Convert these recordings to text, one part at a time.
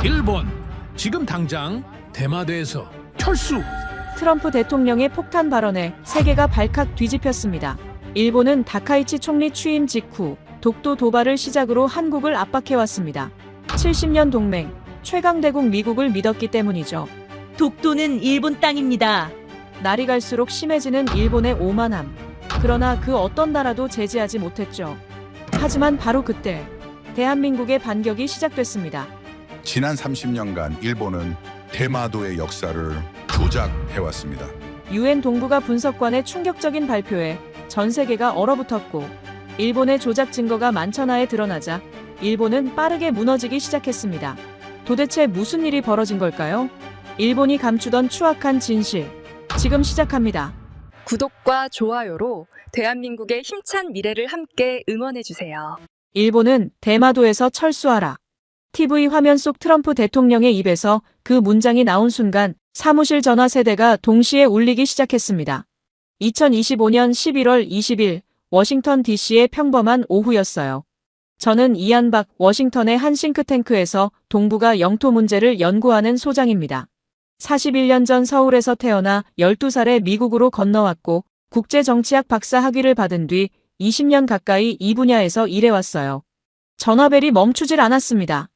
일본, 지금 당장 대마도에서 철수! 트럼프 대통령의 폭탄 발언에 세계가 발칵 뒤집혔습니다. 일본은 다카이치 총리 취임 직후 독도 도발을 시작으로 한국을 압박해왔습니다. 70년 동맹, 최강대국 미국을 믿었기 때문이죠. 독도는 일본 땅입니다. 날이 갈수록 심해지는 일본의 오만함. 그러나 그 어떤 나라도 제지하지 못했죠. 하지만 바로 그때 대한민국의 반격이 시작됐습니다. 지난 30년간 일본은 대마도의 역사를 조작해왔습니다. 유엔 동북아 분석관의 충격적인 발표에 전 세계가 얼어붙었고 일본의 조작 증거가 만천하에 드러나자 일본은 빠르게 무너지기 시작했습니다. 도대체 무슨 일이 벌어진 걸까요? 일본이 감추던 추악한 진실, 지금 시작합니다. 구독과 좋아요로 대한민국의 힘찬 미래를 함께 응원해주세요. 일본은 대마도에서 철수하라. TV 화면 속 트럼프 대통령의 입에서 그 문장이 나온 순간 사무실 전화 세대가 동시에 울리기 시작했습니다. 2025년 11월 20일 워싱턴 DC의 평범한 오후였어요. 저는 이안박 워싱턴의 한 싱크탱크에서 동북아 영토 문제를 연구하는 소장입니다. 41년 전 서울에서 태어나 12살에 미국으로 건너왔고 국제정치학 박사 학위를 받은 뒤 20년 가까이 이 분야에서 일해왔어요. 전화벨이 멈추질 않았습니다.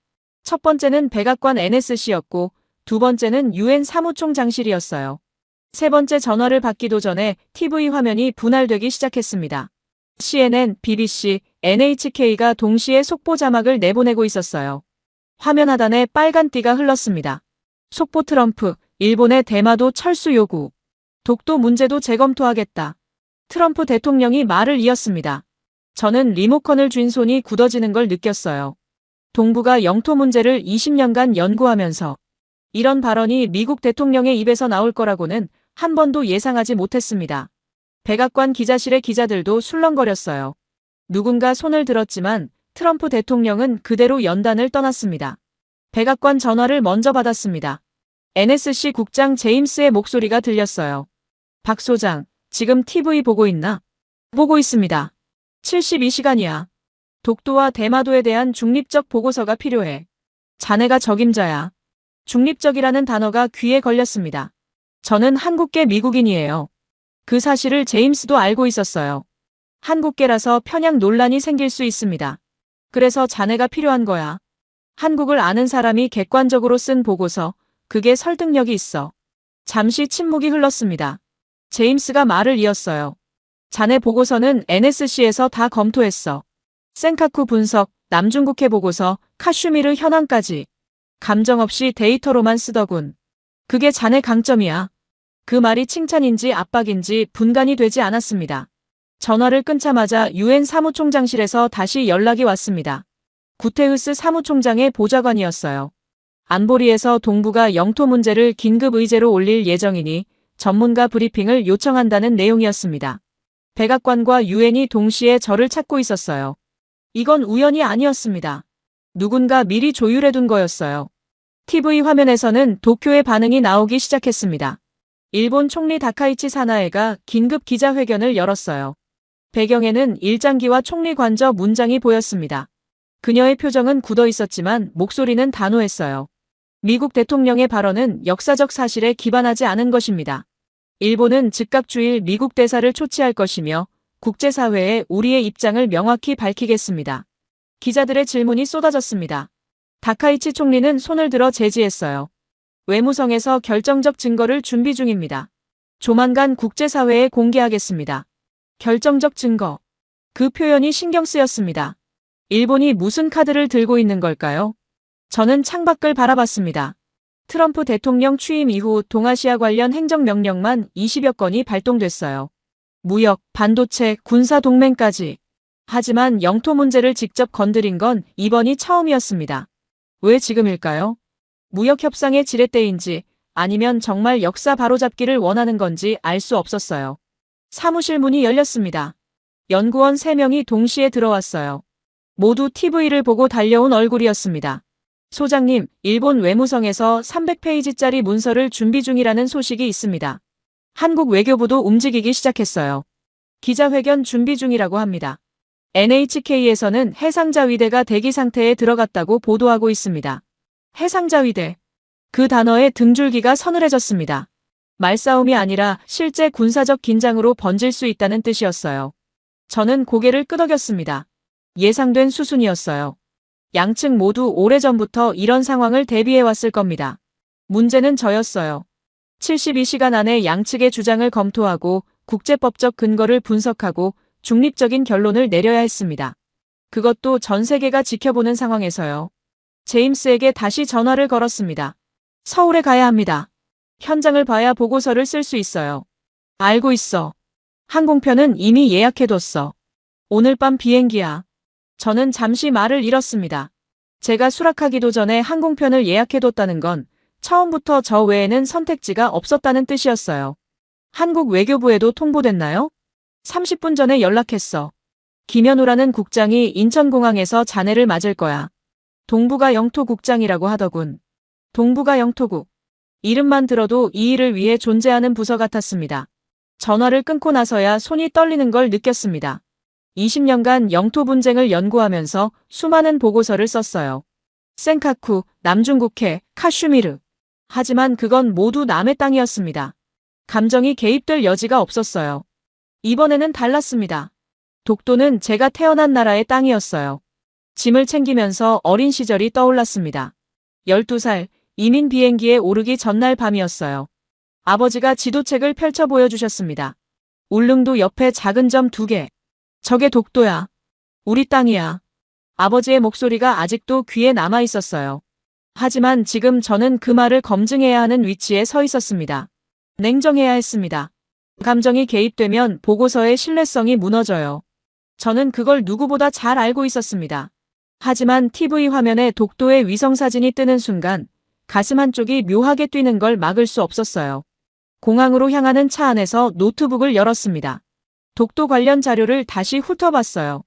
첫 번째는 백악관 NSC였고 두 번째는 UN 사무총장실이었어요. 세 번째 전화를 받기도 전에 TV 화면이 분할되기 시작했습니다. CNN, BBC, NHK가 동시에 속보 자막을 내보내고 있었어요. 화면 하단에 빨간 띠가 흘렀습니다. 속보 트럼프, 일본의 대마도 철수 요구. 독도 문제도 재검토하겠다. 트럼프 대통령이 말을 이었습니다. 저는 리모컨을 쥔 손이 굳어지는 걸 느꼈어요. 동북아 영토 문제를 20년간 연구하면서 이런 발언이 미국 대통령의 입에서 나올 거라고는 한 번도 예상하지 못했습니다. 백악관 기자실의 기자들도 술렁거렸어요. 누군가 손을 들었지만 트럼프 대통령은 그대로 연단을 떠났습니다. 백악관 전화를 먼저 받았습니다. NSC 국장 제임스의 목소리가 들렸어요. 박 소장, 지금 TV 보고 있나? 보고 있습니다. 72시간이야. 독도와 대마도에 대한 중립적 보고서가 필요해. 자네가 적임자야. 중립적이라는 단어가 귀에 걸렸습니다. 저는 한국계 미국인이에요. 그 사실을 제임스도 알고 있었어요. 한국계라서 편향 논란이 생길 수 있습니다. 그래서 자네가 필요한 거야. 한국을 아는 사람이 객관적으로 쓴 보고서, 그게 설득력이 있어. 잠시 침묵이 흘렀습니다. 제임스가 말을 이었어요. 자네 보고서는 NSC에서 다 검토했어. 센카쿠 분석, 남중국해 보고서, 카슈미르 현황까지. 감정 없이 데이터로만 쓰더군. 그게 자네 강점이야. 그 말이 칭찬인지 압박인지 분간이 되지 않았습니다. 전화를 끊자마자 UN 사무총장실에서 다시 연락이 왔습니다. 구테우스 사무총장의 보좌관이었어요. 안보리에서 동북아 영토 문제를 긴급 의제로 올릴 예정이니 전문가 브리핑을 요청한다는 내용이었습니다. 백악관과 UN이 동시에 저를 찾고 있었어요. 이건 우연이 아니었습니다. 누군가 미리 조율해둔 거였어요. TV 화면에서는 도쿄의 반응이 나오기 시작했습니다. 일본 총리 다카이치 사나에가 긴급 기자회견을 열었어요. 배경에는 일장기와 총리 관저 문장이 보였습니다. 그녀의 표정은 굳어 있었지만 목소리는 단호했어요. 미국 대통령의 발언은 역사적 사실에 기반하지 않은 것입니다. 일본은 즉각 주일 미국 대사를 초치할 것이며 국제사회에 우리의 입장을 명확히 밝히겠습니다. 기자들의 질문이 쏟아졌습니다. 다카이치 총리는 손을 들어 제지했어요. 외무성에서 결정적 증거를 준비 중입니다. 조만간 국제사회에 공개하겠습니다. 결정적 증거. 그 표현이 신경 쓰였습니다. 일본이 무슨 카드를 들고 있는 걸까요? 저는 창밖을 바라봤습니다. 트럼프 대통령 취임 이후 동아시아 관련 행정명령만 20여 건이 발동됐어요. 무역, 반도체, 군사동맹까지. 하지만 영토 문제를 직접 건드린 건 이번이 처음이었습니다. 왜 지금일까요? 무역협상의 지렛대인지 아니면 정말 역사 바로잡기를 원하는 건지 알 수 없었어요. 사무실 문이 열렸습니다. 연구원 3명이 동시에 들어왔어요. 모두 TV를 보고 달려온 얼굴이었습니다. 소장님, 일본 외무성에서 300페이지짜리 문서를 준비 중이라는 소식이 있습니다. 한국 외교부도 움직이기 시작했어요. 기자회견 준비 중이라고 합니다. NHK에서는 해상자위대가 대기 상태에 들어갔다고 보도하고 있습니다. 해상자위대. 그 단어에 등줄기가 서늘해졌습니다. 말싸움이 아니라 실제 군사적 긴장으로 번질 수 있다는 뜻이었어요. 저는 고개를 끄덕였습니다. 예상된 수순이었어요. 양측 모두 오래전부터 이런 상황을 대비해왔을 겁니다. 문제는 저였어요. 72시간 안에 양측의 주장을 검토하고 국제법적 근거를 분석하고 중립적인 결론을 내려야 했습니다. 그것도 전 세계가 지켜보는 상황에서요. 제임스에게 다시 전화를 걸었습니다. 서울에 가야 합니다. 현장을 봐야 보고서를 쓸 수 있어요. 알고 있어. 항공편은 이미 예약해뒀어. 오늘 밤 비행기야. 저는 잠시 말을 잃었습니다. 제가 수락하기도 전에 항공편을 예약해뒀다는 건 처음부터 저 외에는 선택지가 없었다는 뜻이었어요. 한국 외교부에도 통보됐나요? 30분 전에 연락했어. 김현우라는 국장이 인천공항에서 자네를 맞을 거야. 동북아 영토국장이라고 하더군. 동북아 영토국. 이름만 들어도 이 일을 위해 존재하는 부서 같았습니다. 전화를 끊고 나서야 손이 떨리는 걸 느꼈습니다. 20년간 영토 분쟁을 연구하면서 수많은 보고서를 썼어요. 센카쿠, 남중국해, 카슈미르. 하지만 그건 모두 남의 땅이었습니다. 감정이 개입될 여지가 없었어요. 이번에는 달랐습니다. 독도는 제가 태어난 나라의 땅이었어요. 짐을 챙기면서 어린 시절이 떠올랐습니다. 12살, 이민 비행기에 오르기 전날 밤이었어요. 아버지가 지도책을 펼쳐 보여주셨습니다. 울릉도 옆에 작은 점 2개. 저게 독도야. 우리 땅이야. 아버지의 목소리가 아직도 귀에 남아 있었어요. 하지만 지금 저는 그 말을 검증해야 하는 위치에 서 있었습니다. 냉정해야 했습니다. 감정이 개입되면 보고서의 신뢰성이 무너져요. 저는 그걸 누구보다 잘 알고 있었습니다. 하지만 TV 화면에 독도의 위성사진이 뜨는 순간 가슴 한쪽이 묘하게 뛰는 걸 막을 수 없었어요. 공항으로 향하는 차 안에서 노트북을 열었습니다. 독도 관련 자료를 다시 훑어봤어요.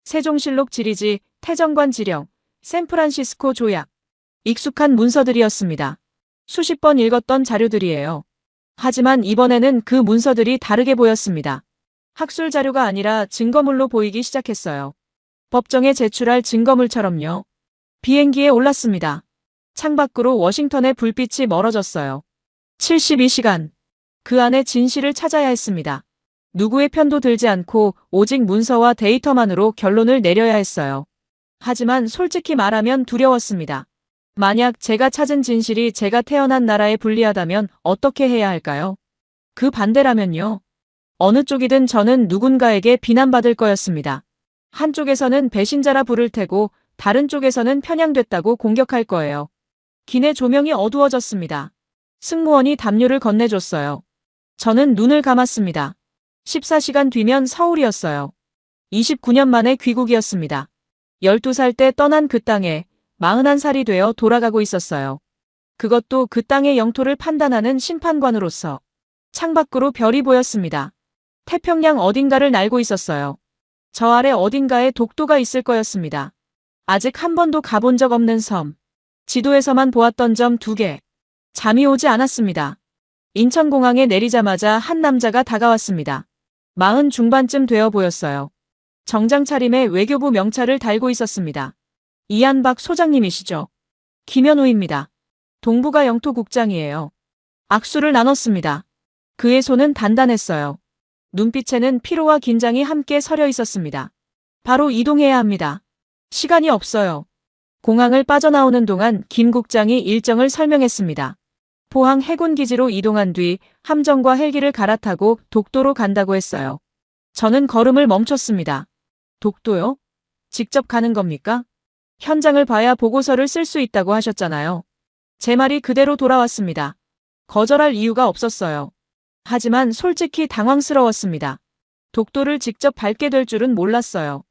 세종실록 지리지, 태정관 지령, 샌프란시스코 조약. 익숙한 문서들이었습니다. 수십 번 읽었던 자료들이에요. 하지만 이번에는 그 문서들이 다르게 보였습니다. 학술 자료가 아니라 증거물로 보이기 시작했어요. 법정에 제출할 증거물처럼요. 비행기에 올랐습니다. 창밖으로 워싱턴의 불빛이 멀어졌어요. 72시간. 그 안에 진실을 찾아야 했습니다. 누구의 편도 들지 않고 오직 문서와 데이터만으로 결론을 내려야 했어요. 하지만 솔직히 말하면 두려웠습니다. 만약 제가 찾은 진실이 제가 태어난 나라에 불리하다면 어떻게 해야 할까요? 그 반대라면요. 어느 쪽이든 저는 누군가에게 비난받을 거였습니다. 한쪽에서는 배신자라 부를 테고 다른 쪽에서는 편향됐다고 공격할 거예요. 기내 조명이 어두워졌습니다. 승무원이 담요를 건네줬어요. 저는 눈을 감았습니다. 14시간 뒤면 서울이었어요. 29년 만에 귀국이었습니다. 12살 때 떠난 그 땅에 41살이 되어 돌아가고 있었어요. 그것도 그 땅의 영토를 판단하는 심판관으로서. 창밖으로 별이 보였습니다. 태평양 어딘가를 날고 있었어요. 저 아래 어딘가에 독도가 있을 거였습니다. 아직 한 번도 가본 적 없는 섬. 지도에서만 보았던 점 2개. 잠이 오지 않았습니다. 인천공항에 내리자마자 한 남자가 다가왔습니다. 40 중반쯤 되어 보였어요. 정장 차림에 외교부 명찰을 달고 있었습니다. 이한박 소장님이시죠? 김현우입니다. 동북아 영토국장이에요. 악수를 나눴습니다. 그의 손은 단단했어요. 눈빛에는 피로와 긴장이 함께 서려 있었습니다. 바로 이동해야 합니다. 시간이 없어요. 공항을 빠져나오는 동안 김 국장이 일정을 설명했습니다. 포항 해군기지로 이동한 뒤 함정과 헬기를 갈아타고 독도로 간다고 했어요. 저는 걸음을 멈췄습니다. 독도요? 직접 가는 겁니까? 현장을 봐야 보고서를 쓸 수 있다고 하셨잖아요. 제 말이 그대로 돌아왔습니다. 거절할 이유가 없었어요. 하지만 솔직히 당황스러웠습니다. 독도를 직접 밟게 될 줄은 몰랐어요.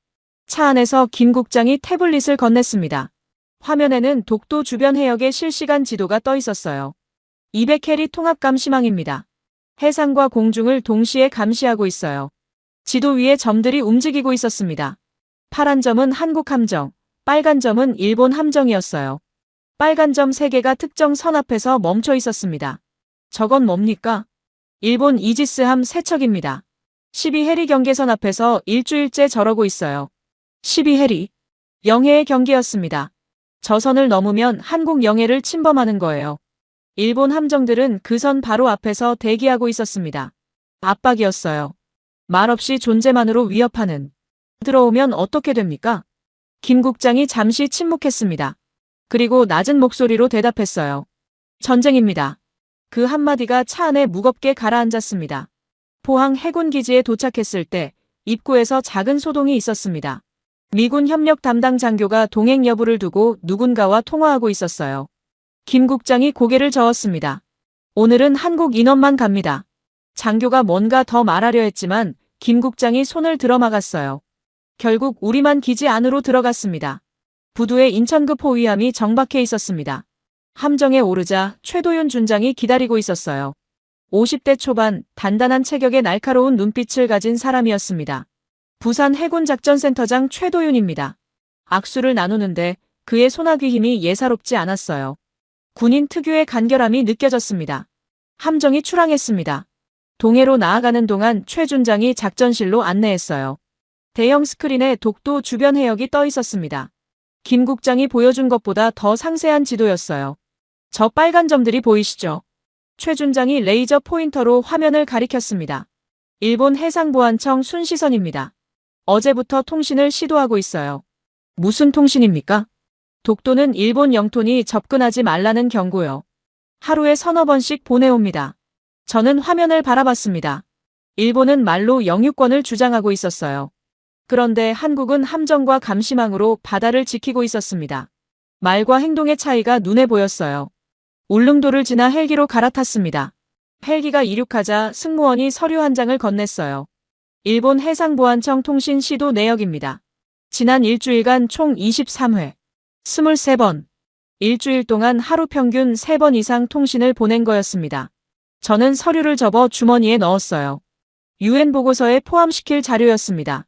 차 안에서 김 국장이 태블릿을 건넸습니다. 화면에는 독도 주변 해역의 실시간 지도가 떠 있었어요. 200캐리 통합 감시망입니다. 해상과 공중을 동시에 감시하고 있어요. 지도 위에 점들이 움직이고 있었습니다. 파란 점은 한국 함정, 빨간 점은 일본 함정이었어요. 빨간 점 3개가 특정 선 앞에서 멈춰 있었습니다. 저건 뭡니까? 일본 이지스함 3척입니다. 12해리 경계선 앞에서 일주일째 저러고 있어요. 12해리. 영해의 경계였습니다. 저 선을 넘으면 한국 영해를 침범하는 거예요. 일본 함정들은 그 선 바로 앞에서 대기하고 있었습니다. 압박이었어요. 말없이 존재만으로 위협하는. 들어오면 어떻게 됩니까? 김 국장이 잠시 침묵했습니다. 그리고 낮은 목소리로 대답했어요. 전쟁입니다. 그 한마디가 차 안에 무겁게 가라앉았습니다. 포항 해군 기지에 도착했을 때 입구에서 작은 소동이 있었습니다. 미군 협력 담당 장교가 동행 여부를 두고 누군가와 통화하고 있었어요. 김 국장이 고개를 저었습니다. 오늘은 한국 인원만 갑니다. 장교가 뭔가 더 말하려 했지만 김 국장이 손을 들어막았어요. 결국 우리만 기지 안으로 들어갔습니다. 부두에 인천급 호위함이 정박해 있었습니다. 함정에 오르자 최도윤 준장이 기다리고 있었어요. 50대 초반 단단한 체격에 날카로운 눈빛을 가진 사람이었습니다. 부산 해군작전센터장 최도윤입니다. 악수를 나누는데 그의 소나귀 힘이 예사롭지 않았어요. 군인 특유의 간결함이 느껴졌습니다. 함정이 출항했습니다. 동해로 나아가는 동안 최 준장이 작전실로 안내했어요. 대형 스크린에 독도 주변 해역이 떠 있었습니다. 김 국장이 보여준 것보다 더 상세한 지도였어요. 저 빨간 점들이 보이시죠? 최 준장이 레이저 포인터로 화면을 가리켰습니다. 일본 해상보안청 순시선입니다. 어제부터 통신을 시도하고 있어요. 무슨 통신입니까? 독도는 일본 영토니 접근하지 말라는 경고요. 하루에 서너 번씩 보내옵니다. 저는 화면을 바라봤습니다. 일본은 말로 영유권을 주장하고 있었어요. 그런데 한국은 함정과 감시망으로 바다를 지키고 있었습니다. 말과 행동의 차이가 눈에 보였어요. 울릉도를 지나 헬기로 갈아탔습니다. 헬기가 이륙하자 승무원이 서류 한 장을 건넸어요. 일본 해상보안청 통신 시도 내역입니다. 지난 일주일간 총 23회, 23번. 일주일 동안 하루 평균 3번 이상 통신을 보낸 거였습니다. 저는 서류를 접어 주머니에 넣었어요. UN 보고서에 포함시킬 자료였습니다.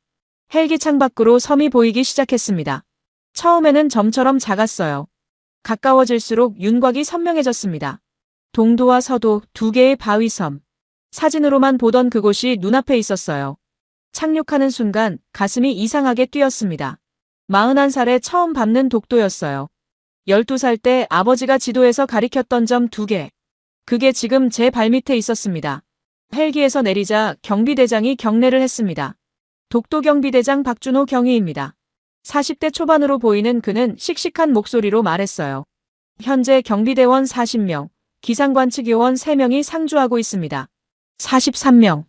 헬기 창밖으로 섬이 보이기 시작했습니다. 처음에는 점처럼 작았어요. 가까워질수록 윤곽이 선명해졌습니다. 동도와 서도 두 개의 바위섬. 사진으로만 보던 그곳이 눈앞에 있었어요. 착륙하는 순간 가슴이 이상하게 뛰었습니다. 41살에 처음 밟는 독도였어요. 12살 때 아버지가 지도에서 가리켰던 점 2개. 그게 지금 제 발밑에 있었습니다. 헬기에서 내리자 경비대장이 경례를 했습니다. 독도 경비대장 박준호 경위입니다. 40대 초반으로 보이는 그는 씩씩한 목소리로 말했어요. 현재 경비대원 40명, 기상관측 요원 3명이 상주하고 있습니다. 43명.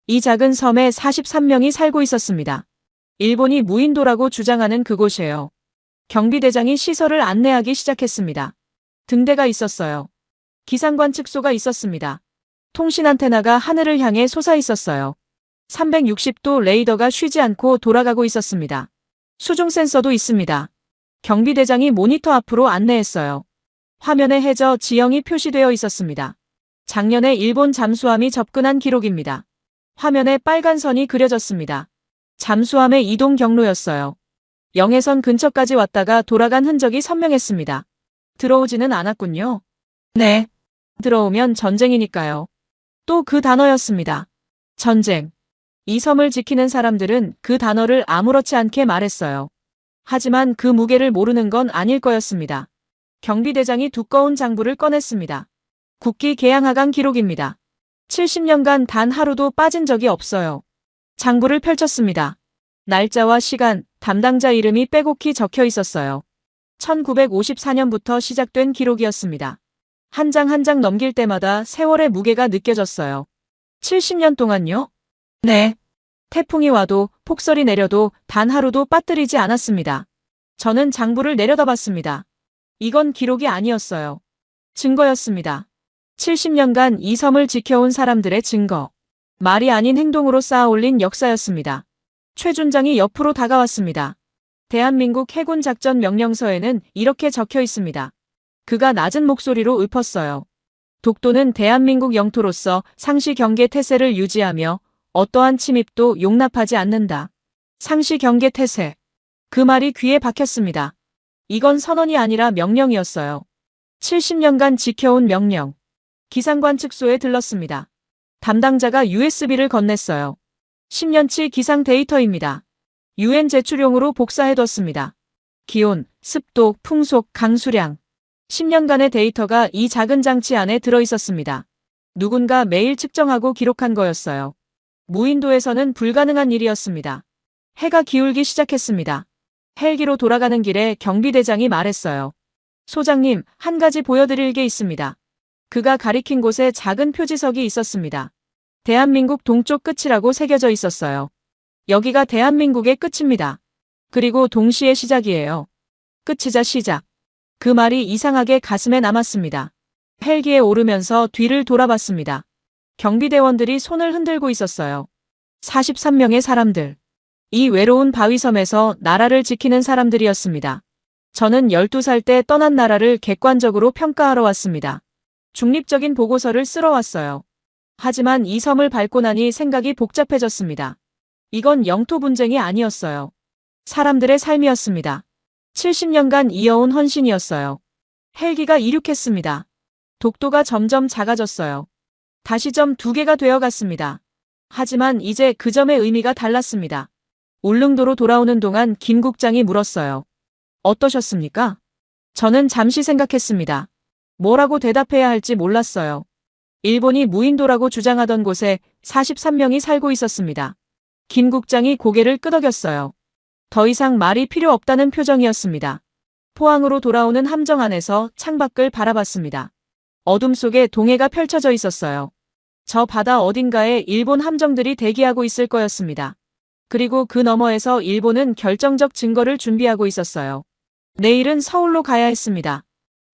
이 작은 섬에 43명이 살고 있었습니다. 일본이 무인도라고 주장하는 그곳이에요. 경비대장이 시설을 안내하기 시작했습니다. 등대가 있었어요. 기상관측소가 있었습니다. 통신 안테나가 하늘을 향해 솟아 있었어요. 360도 레이더가 쉬지 않고 돌아가고 있었습니다. 수중 센서도 있습니다. 경비대장이 모니터 앞으로 안내했어요. 화면에 해저 지형이 표시되어 있었습니다. 작년에 일본 잠수함이 접근한 기록입니다. 화면에 빨간 선이 그려졌습니다. 잠수함의 이동 경로였어요. 영해선 근처까지 왔다가 돌아간 흔적이 선명했습니다. 들어오지는 않았군요. 네. 들어오면 전쟁이니까요. 또 그 단어였습니다. 전쟁. 이 섬을 지키는 사람들은 그 단어를 아무렇지 않게 말했어요. 하지만 그 무게를 모르는 건 아닐 거였습니다. 경비대장이 두꺼운 장부를 꺼냈습니다. 국기 개항하강 기록입니다. 70년간 단 하루도 빠진 적이 없어요. 장부를 펼쳤습니다. 날짜와 시간, 담당자 이름이 빼곡히 적혀 있었어요. 1954년부터 시작된 기록이었습니다. 한 장 한 장 넘길 때마다 세월의 무게가 느껴졌어요. 70년 동안요? 네. 태풍이 와도 폭설이 내려도 단 하루도 빠뜨리지 않았습니다. 저는 장부를 내려다봤습니다. 이건 기록이 아니었어요. 증거였습니다. 70년간 이 섬을 지켜온 사람들의 증거. 말이 아닌 행동으로 쌓아올린 역사였습니다. 최 준장이 옆으로 다가왔습니다. 대한민국 해군 작전 명령서에는 이렇게 적혀 있습니다. 그가 낮은 목소리로 읊었어요. 독도는 대한민국 영토로서 상시 경계 태세를 유지하며 어떠한 침입도 용납하지 않는다. 상시 경계 태세. 그 말이 귀에 박혔습니다. 이건 선언이 아니라 명령이었어요. 70년간 지켜온 명령. 기상관측소에 들렀습니다. 담당자가 USB를 건넸어요. 10년치 기상 데이터입니다. UN 제출용으로 복사해뒀습니다. 기온, 습도, 풍속, 강수량. 10년간의 데이터가 이 작은 장치 안에 들어 있었습니다. 누군가 매일 측정하고 기록한 거였어요. 무인도에서는 불가능한 일이었습니다. 해가 기울기 시작했습니다. 헬기로 돌아가는 길에 경비대장이 말했어요. 소장님, 한 가지 보여드릴 게 있습니다. 그가 가리킨 곳에 작은 표지석이 있었습니다. 대한민국 동쪽 끝이라고 새겨져 있었어요. 여기가 대한민국의 끝입니다. 그리고 동시에 시작이에요. 끝이자 시작. 그 말이 이상하게 가슴에 남았습니다. 헬기에 오르면서 뒤를 돌아봤습니다. 경비대원들이 손을 흔들고 있었어요. 43명의 사람들. 이 외로운 바위섬에서 나라를 지키는 사람들이었습니다. 저는 12살 때 떠난 나라를 객관적으로 평가하러 왔습니다. 중립적인 보고서를 쓰러 왔어요. 하지만 이 섬을 밟고 나니 생각이 복잡해졌습니다. 이건 영토 분쟁이 아니었어요. 사람들의 삶이었습니다. 70년간 이어온 헌신이었어요. 헬기가 이륙했습니다. 독도가 점점 작아졌어요. 다시 점 2개가 되어갔습니다. 하지만 이제 그 점의 의미가 달랐습니다. 울릉도로 돌아오는 동안 김 국장이 물었어요. 어떠셨습니까? 저는 잠시 생각했습니다. 뭐라고 대답해야 할지 몰랐어요. 일본이 무인도라고 주장하던 곳에 43명이 살고 있었습니다. 김 국장이 고개를 끄덕였어요. 더 이상 말이 필요 없다는 표정이었습니다. 포항으로 돌아오는 함정 안에서 창밖을 바라봤습니다. 어둠 속에 동해가 펼쳐져 있었어요. 저 바다 어딘가에 일본 함정들이 대기하고 있을 거였습니다. 그리고 그 너머에서 일본은 결정적 증거를 준비하고 있었어요. 내일은 서울로 가야 했습니다.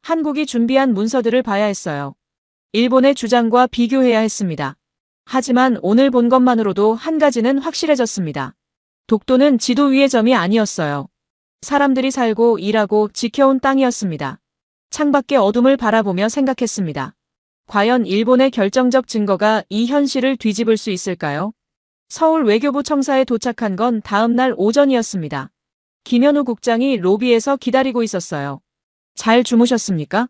한국이 준비한 문서들을 봐야 했어요. 일본의 주장과 비교해야 했습니다. 하지만 오늘 본 것만으로도 한 가지는 확실해졌습니다. 독도는 지도 위의 점이 아니었어요. 사람들이 살고 일하고 지켜온 땅이었습니다. 창밖의 어둠을 바라보며 생각했습니다. 과연 일본의 결정적 증거가 이 현실을 뒤집을 수 있을까요? 서울 외교부 청사에 도착한 건 다음 날 오전이었습니다. 김현우 국장이 로비에서 기다리고 있었어요. 잘 주무셨습니까?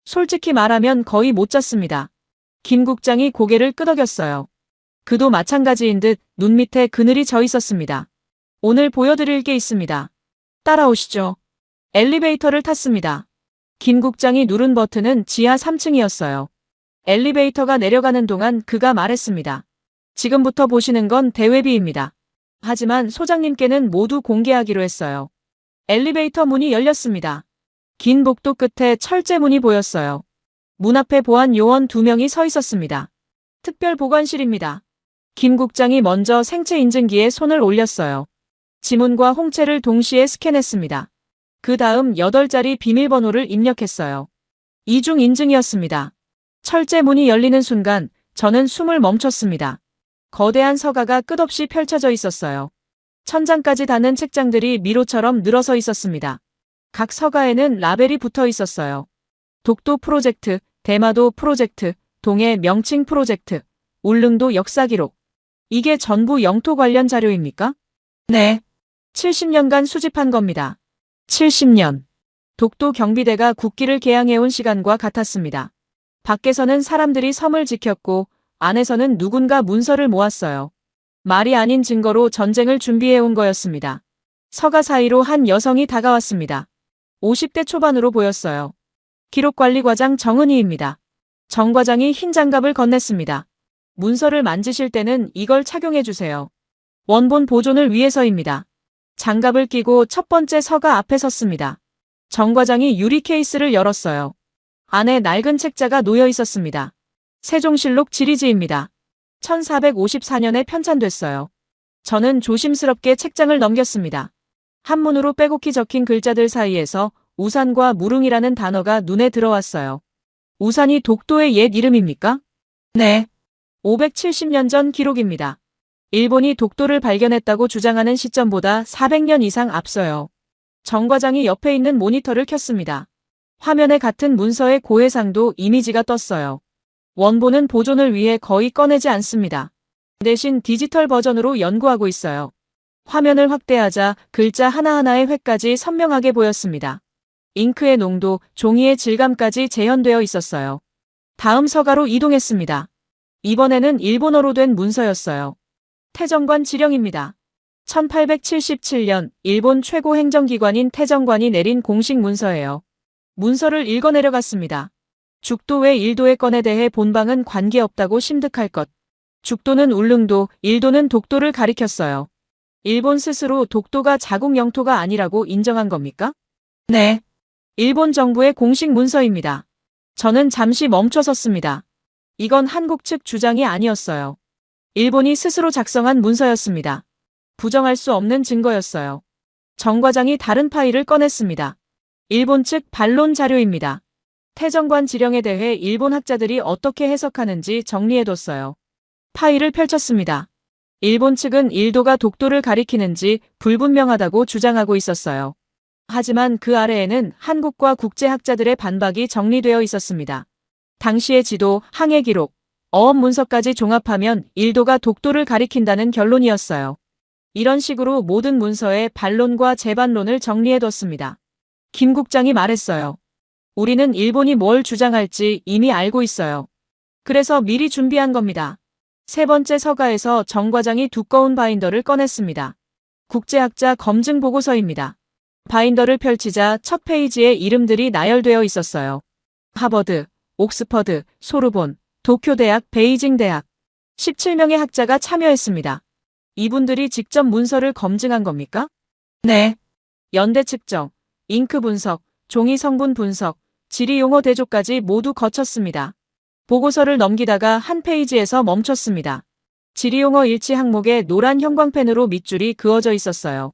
솔직히 말하면 거의 못 잤습니다. 김 국장이 고개를 끄덕였어요. 그도 마찬가지인 듯 눈 밑에 그늘이 져 있었습니다. 오늘 보여드릴 게 있습니다. 따라오시죠. 엘리베이터를 탔습니다. 김 국장이 누른 버튼은 지하 3층이었어요. 엘리베이터가 내려가는 동안 그가 말했습니다. 지금부터 보시는 건 대회비입니다. 하지만 소장님께는 모두 공개하기로 했어요. 엘리베이터 문이 열렸습니다. 긴 복도 끝에 철제문이 보였어요. 문 앞에 보안 요원 2명이 서 있었습니다. 특별 보관실입니다. 김 국장이 먼저 생체 인증기에 손을 올렸어요. 지문과 홍채를 동시에 스캔했습니다. 그 다음 8자리 비밀번호를 입력했어요. 이중 인증이었습니다. 철제문이 열리는 순간 저는 숨을 멈췄습니다. 거대한 서가가 끝없이 펼쳐져 있었어요. 천장까지 닿는 책장들이 미로처럼 늘어서 있었습니다. 각 서가에는 라벨이 붙어 있었어요. 독도 프로젝트, 대마도 프로젝트, 동해 명칭 프로젝트, 울릉도 역사 기록. 이게 전부 영토 관련 자료입니까? 네. 70년간 수집한 겁니다. 70년. 독도 경비대가 국기를 개항해온 시간과 같았습니다. 밖에서는 사람들이 섬을 지켰고 안에서는 누군가 문서를 모았어요. 말이 아닌 증거로 전쟁을 준비해온 거였습니다. 서가 사이로 한 여성이 다가왔습니다. 50대 초반으로 보였어요. 기록관리과장 정은희입니다. 정 과장이 흰 장갑을 건넸습니다. 문서를 만지실 때는 이걸 착용해주세요. 원본 보존을 위해서입니다. 장갑을 끼고 첫 번째 서가 앞에 섰습니다. 정 과장이 유리 케이스를 열었어요. 안에 낡은 책자가 놓여 있었습니다. 세종실록 지리지입니다. 1454년에 편찬됐어요. 저는 조심스럽게 책장을 넘겼습니다. 한문으로 빼곡히 적힌 글자들 사이에서 우산과 무릉이라는 단어가 눈에 들어왔어요. 우산이 독도의 옛 이름입니까? 네. 570년 전 기록입니다. 일본이 독도를 발견했다고 주장하는 시점보다 400년 이상 앞서요. 정 과장이 옆에 있는 모니터를 켰습니다. 화면에 같은 문서의 고해상도 이미지가 떴어요. 원본은 보존을 위해 거의 꺼내지 않습니다. 대신 디지털 버전으로 연구하고 있어요. 화면을 확대하자 글자 하나하나의 획까지 선명하게 보였습니다. 잉크의 농도, 종이의 질감까지 재현되어 있었어요. 다음 서가로 이동했습니다. 이번에는 일본어로 된 문서였어요. 태정관 지령입니다. 1877년 일본 최고 행정기관인 태정관이 내린 공식 문서예요. 문서를 읽어 내려갔습니다. 죽도 외 일도의 건에 대해 본방은 관계없다고 심득할 것. 죽도는 울릉도, 일도는 독도를 가리켰어요. 일본 스스로 독도가 자국 영토가 아니라고 인정한 겁니까? 네. 일본 정부의 공식 문서입니다. 저는 잠시 멈춰섰습니다. 이건 한국 측 주장이 아니었어요. 일본이 스스로 작성한 문서였습니다. 부정할 수 없는 증거였어요. 정 과장이 다른 파일을 꺼냈습니다. 일본 측 반론 자료입니다. 태정관 지령에 대해 일본 학자들이 어떻게 해석하는지 정리해뒀어요. 파일을 펼쳤습니다. 일본 측은 일도가 독도를 가리키는지 불분명하다고 주장하고 있었어요. 하지만 그 아래에는 한국과 국제학자들의 반박이 정리되어 있었습니다. 당시의 지도, 항해 기록, 어업 문서까지 종합하면 일도가 독도를 가리킨다는 결론이었어요. 이런 식으로 모든 문서에 반론과 재반론을 정리해뒀습니다. 김 국장이 말했어요. 우리는 일본이 뭘 주장할지 이미 알고 있어요. 그래서 미리 준비한 겁니다. 세 번째 서가에서 정 과장이 두꺼운 바인더를 꺼냈습니다. 국제학자 검증 보고서입니다. 바인더를 펼치자 첫 페이지에 이름들이 나열되어 있었어요. 하버드, 옥스퍼드, 소르본, 도쿄대학, 베이징대학. 17명의 학자가 참여했습니다. 이분들이 직접 문서를 검증한 겁니까? 네. 연대 측정, 잉크 분석, 종이 성분 분석, 지리 용어 대조까지 모두 거쳤습니다. 보고서를 넘기다가 한 페이지에서 멈췄습니다. 지리 용어 일치 항목에 노란 형광펜으로 밑줄이 그어져 있었어요.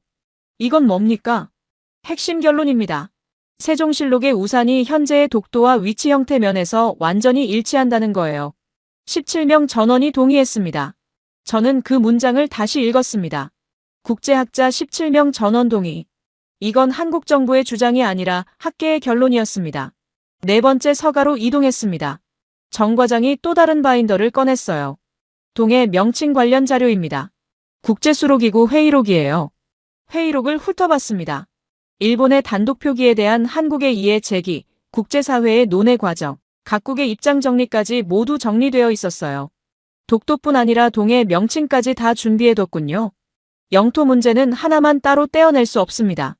이건 뭡니까? 핵심 결론입니다. 세종실록의 우산이 현재의 독도와 위치 형태 면에서 완전히 일치한다는 거예요. 17명 전원이 동의했습니다. 저는 그 문장을 다시 읽었습니다. 국제학자 17명 전원 동의. 이건 한국 정부의 주장이 아니라 학계의 결론이었습니다. 네 번째 서가로 이동했습니다. 정 과장이 또 다른 바인더를 꺼냈어요. 동해 명칭 관련 자료입니다. 국제수로기구 회의록이에요. 회의록을 훑어봤습니다. 일본의 단독 표기에 대한 한국의 이해 제기, 국제사회의 논의 과정, 각국의 입장 정리까지 모두 정리되어 있었어요. 독도뿐 아니라 동해 명칭까지 다 준비해뒀군요. 영토 문제는 하나만 따로 떼어낼 수 없습니다.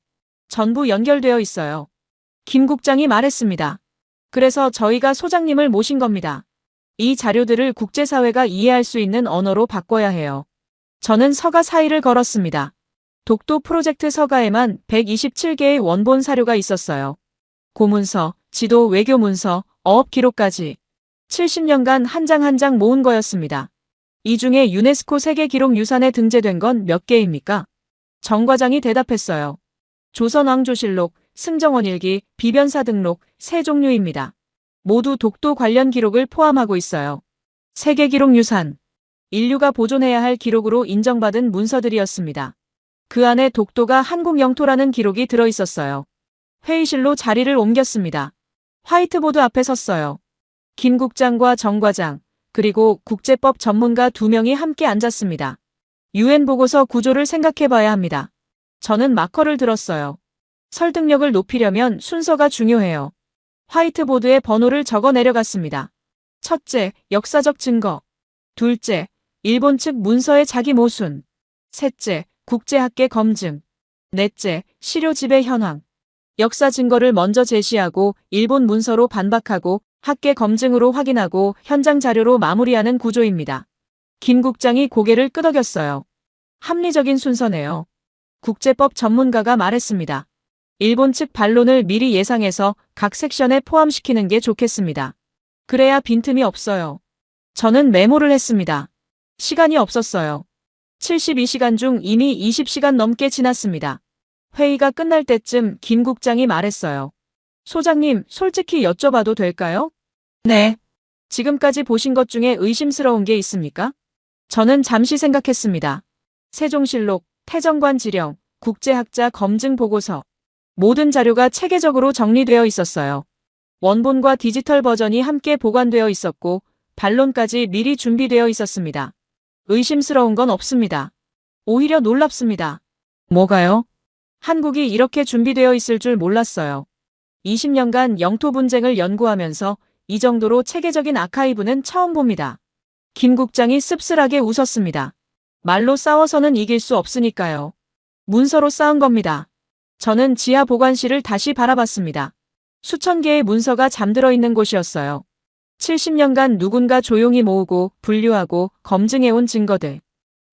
전부 연결되어 있어요. 김 국장이 말했습니다. 그래서 저희가 소장님을 모신 겁니다. 이 자료들을 국제사회가 이해할 수 있는 언어로 바꿔야 해요. 저는 서가 사의를 걸었습니다. 독도 프로젝트 서가에만 127개의 원본 사료가 있었어요. 고문서, 지도, 외교문서, 어업 기록까지 70년간 한 장 한 장 모은 거였습니다. 이 중에 유네스코 세계기록유산에 등재된 건 몇 개입니까? 정 과장이 대답했어요. 조선왕조실록, 승정원일기, 비변사 등록, 세 종류입니다. 모두 독도 관련 기록을 포함하고 있어요. 세계기록유산. 인류가 보존해야 할 기록으로 인정받은 문서들이었습니다. 그 안에 독도가 한국 영토라는 기록이 들어있었어요. 회의실로 자리를 옮겼습니다. 화이트보드 앞에 섰어요. 김 국장과 정 과장, 그리고 국제법 전문가 2명이 함께 앉았습니다. UN 보고서 구조를 생각해봐야 합니다. 저는 마커를 들었어요. 설득력을 높이려면 순서가 중요해요. 화이트보드에 번호를 적어 내려갔습니다. 첫째, 역사적 증거. 둘째, 일본 측 문서의 자기 모순. 셋째, 국제학계 검증. 넷째, 시료 지배 현황. 역사 증거를 먼저 제시하고 일본 문서로 반박하고 학계 검증으로 확인하고 현장 자료로 마무리하는 구조입니다. 김 국장이 고개를 끄덕였어요. 합리적인 순서네요. 국제법 전문가가 말했습니다. 일본 측 반론을 미리 예상해서 각 섹션에 포함시키는 게 좋겠습니다. 그래야 빈틈이 없어요. 저는 메모를 했습니다. 시간이 없었어요. 72시간 중 이미 20시간 넘게 지났습니다. 회의가 끝날 때쯤 김 국장이 말했어요. 소장님, 솔직히 여쭤봐도 될까요? 네. 지금까지 보신 것 중에 의심스러운 게 있습니까? 저는 잠시 생각했습니다. 세종실록, 태정관 지령, 국제학자 검증 보고서. 모든 자료가 체계적으로 정리되어 있었어요. 원본과 디지털 버전이 함께 보관되어 있었고 반론까지 미리 준비되어 있었습니다. 의심스러운 건 없습니다. 오히려 놀랍습니다. 뭐가요? 한국이 이렇게 준비되어 있을 줄 몰랐어요. 20년간 영토 분쟁을 연구하면서 이 정도로 체계적인 아카이브는 처음 봅니다. 김 국장이 씁쓸하게 웃었습니다. 말로 싸워서는 이길 수 없으니까요. 문서로 싸운 겁니다. 저는 지하 보관실을 다시 바라봤습니다. 수천 개의 문서가 잠들어 있는 곳이었어요. 70년간 누군가 조용히 모으고 분류하고 검증해온 증거들.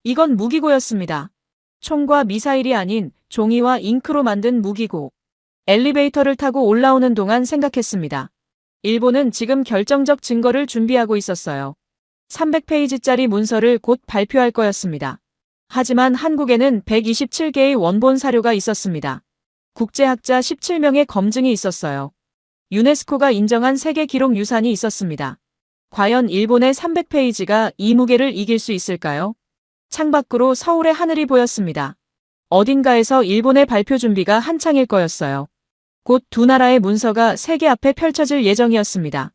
이건 무기고였습니다. 총과 미사일이 아닌 종이와 잉크로 만든 무기고. 엘리베이터를 타고 올라오는 동안 생각했습니다. 일본은 지금 결정적 증거를 준비하고 있었어요. 300페이지짜리 문서를 곧 발표할 거였습니다. 하지만 한국에는 127개의 원본 사료가 있었습니다. 국제학자 17명의 검증이 있었어요. 유네스코가 인정한 세계 기록 유산이 있었습니다. 과연 일본의 300페이지가 이 무게를 이길 수 있을까요? 창밖으로 서울의 하늘이 보였습니다. 어딘가에서 일본의 발표 준비가 한창일 거였어요. 곧 두 나라의 문서가 세계 앞에 펼쳐질 예정이었습니다.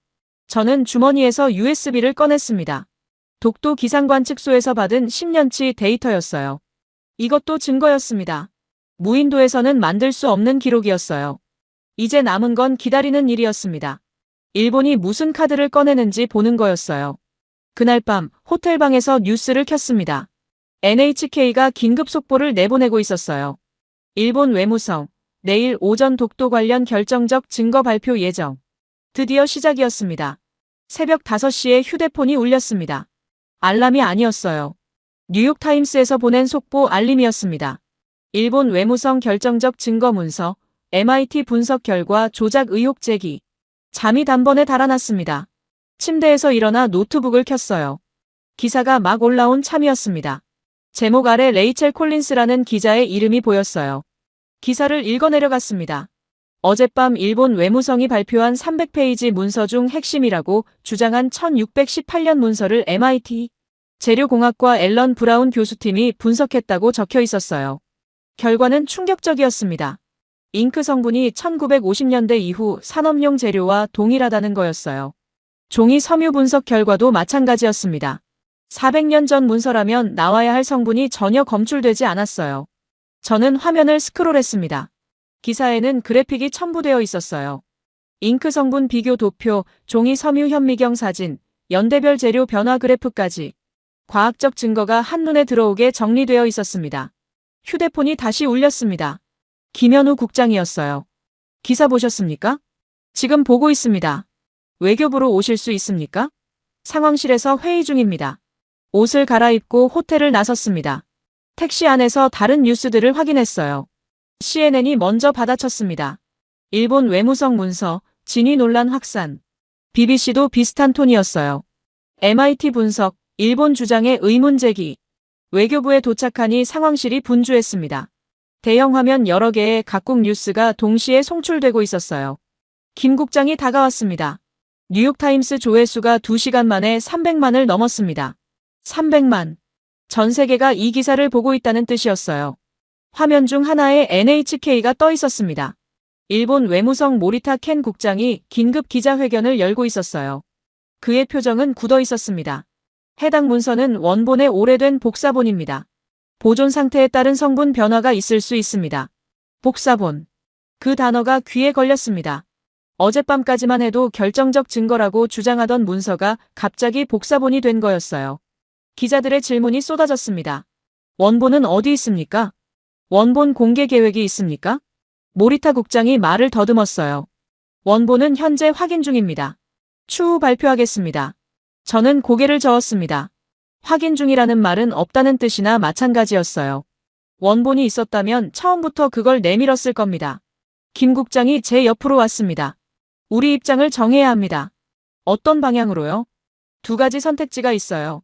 저는 주머니에서 USB를 꺼냈습니다. 독도 기상관측소에서 받은 10년치 데이터였어요. 이것도 증거였습니다. 무인도에서는 만들 수 없는 기록이었어요. 이제 남은 건 기다리는 일이었습니다. 일본이 무슨 카드를 꺼내는지 보는 거였어요. 그날 밤 호텔방에서 뉴스를 켰습니다. NHK가 긴급 속보를 내보내고 있었어요. 일본 외무성, 내일 오전 독도 관련 결정적 증거 발표 예정. 드디어 시작이었습니다. 새벽 5시에 휴대폰이 울렸습니다. 알람이 아니었어요. 뉴욕타임스에서 보낸 속보 알림이었습니다. 일본 외무성 결정적 증거 문서, MIT 분석 결과 조작 의혹 제기. 잠이 단번에 달아났습니다. 침대에서 일어나 노트북을 켰어요. 기사가 막 올라온 참이었습니다. 제목 아래 레이첼 콜린스라는 기자의 이름이 보였어요. 기사를 읽어내려갔습니다. 어젯밤 일본 외무성이 발표한 300페이지 문서 중 핵심이라고 주장한 1618년 문서를 MIT 재료공학과 앨런 브라운 교수팀이 분석했다고 적혀 있었어요. 결과는 충격적이었습니다. 잉크 성분이 1950년대 이후 산업용 재료와 동일하다는 거였어요. 종이 섬유 분석 결과도 마찬가지였습니다. 400년 전 문서라면 나와야 할 성분이 전혀 검출되지 않았어요. 저는 화면을 스크롤했습니다. 기사에는 그래픽이 첨부되어 있었어요. 잉크 성분 비교 도표, 종이 섬유 현미경 사진, 연대별 재료 변화 그래프까지. 과학적 증거가 한눈에 들어오게 정리되어 있었습니다. 휴대폰이 다시 울렸습니다. 김현우 국장이었어요. 기사 보셨습니까? 지금 보고 있습니다. 외교부로 오실 수 있습니까? 상황실에서 회의 중입니다. 옷을 갈아입고 호텔을 나섰습니다. 택시 안에서 다른 뉴스들을 확인했어요. CNN이 먼저 받아쳤습니다. 일본 외무성 문서, 진위 논란 확산. BBC도 비슷한 톤이었어요. MIT 분석, 일본 주장의 의문 제기. 외교부에 도착하니 상황실이 분주했습니다. 대형 화면 여러 개의 각국 뉴스가 동시에 송출되고 있었어요. 김 국장이 다가왔습니다. 뉴욕타임스 조회수가 2시간 만에 300만을 넘었습니다. 300만. 전 세계가 이 기사를 보고 있다는 뜻이었어요. 화면 중 하나에 NHK가 떠 있었습니다. 일본 외무성 모리타 켄 국장이 긴급 기자회견을 열고 있었어요. 그의 표정은 굳어 있었습니다. 해당 문서는 원본의 오래된 복사본입니다. 보존 상태에 따른 성분 변화가 있을 수 있습니다. 복사본. 그 단어가 귀에 걸렸습니다. 어젯밤까지만 해도 결정적 증거라고 주장하던 문서가 갑자기 복사본이 된 거였어요. 기자들의 질문이 쏟아졌습니다. 원본은 어디 있습니까? 원본 공개 계획이 있습니까? 모리타 국장이 말을 더듬었어요. 원본은 현재 확인 중입니다. 추후 발표하겠습니다. 저는 고개를 저었습니다. 확인 중이라는 말은 없다는 뜻이나 마찬가지였어요. 원본이 있었다면 처음부터 그걸 내밀었을 겁니다. 김 국장이 제 옆으로 왔습니다. 우리 입장을 정해야 합니다. 어떤 방향으로요? 두 가지 선택지가 있어요.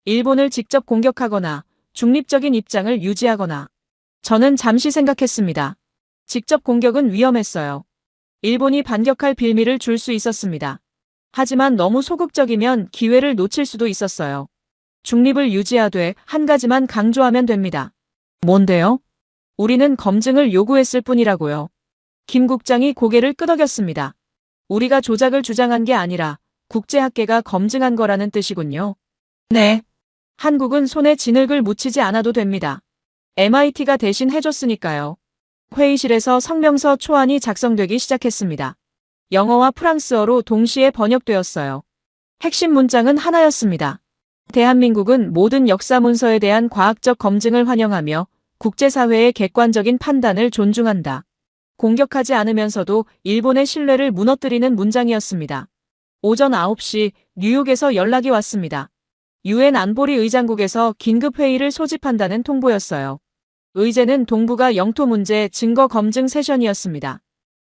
일본을 직접 공격하거나 중립적인 입장을 유지하거나. 저는 잠시 생각했습니다. 직접 공격은 위험했어요. 일본이 반격할 빌미를 줄 수 있었습니다. 하지만 너무 소극적이면 기회를 놓칠 수도 있었어요. 중립을 유지하되 한 가지만 강조하면 됩니다. 뭔데요? 우리는 검증을 요구했을 뿐이라고요. 김 국장이 고개를 끄덕였습니다. 우리가 조작을 주장한 게 아니라 국제학계가 검증한 거라는 뜻이군요. 네. 한국은 손에 진흙을 묻히지 않아도 됩니다. MIT가 대신 해줬으니까요. 회의실에서 성명서 초안이 작성되기 시작했습니다. 영어와 프랑스어로 동시에 번역되었어요. 핵심 문장은 하나였습니다. 대한민국은 모든 역사 문서에 대한 과학적 검증을 환영하며 국제사회의 객관적인 판단을 존중한다. 공격하지 않으면서도 일본의 신뢰를 무너뜨리는 문장이었습니다. 오전 9시 뉴욕에서 연락이 왔습니다. 유엔 안보리 의장국에서 긴급회의를 소집한다는 통보였어요. 의제는 동북아 영토 문제 증거 검증 세션이었습니다.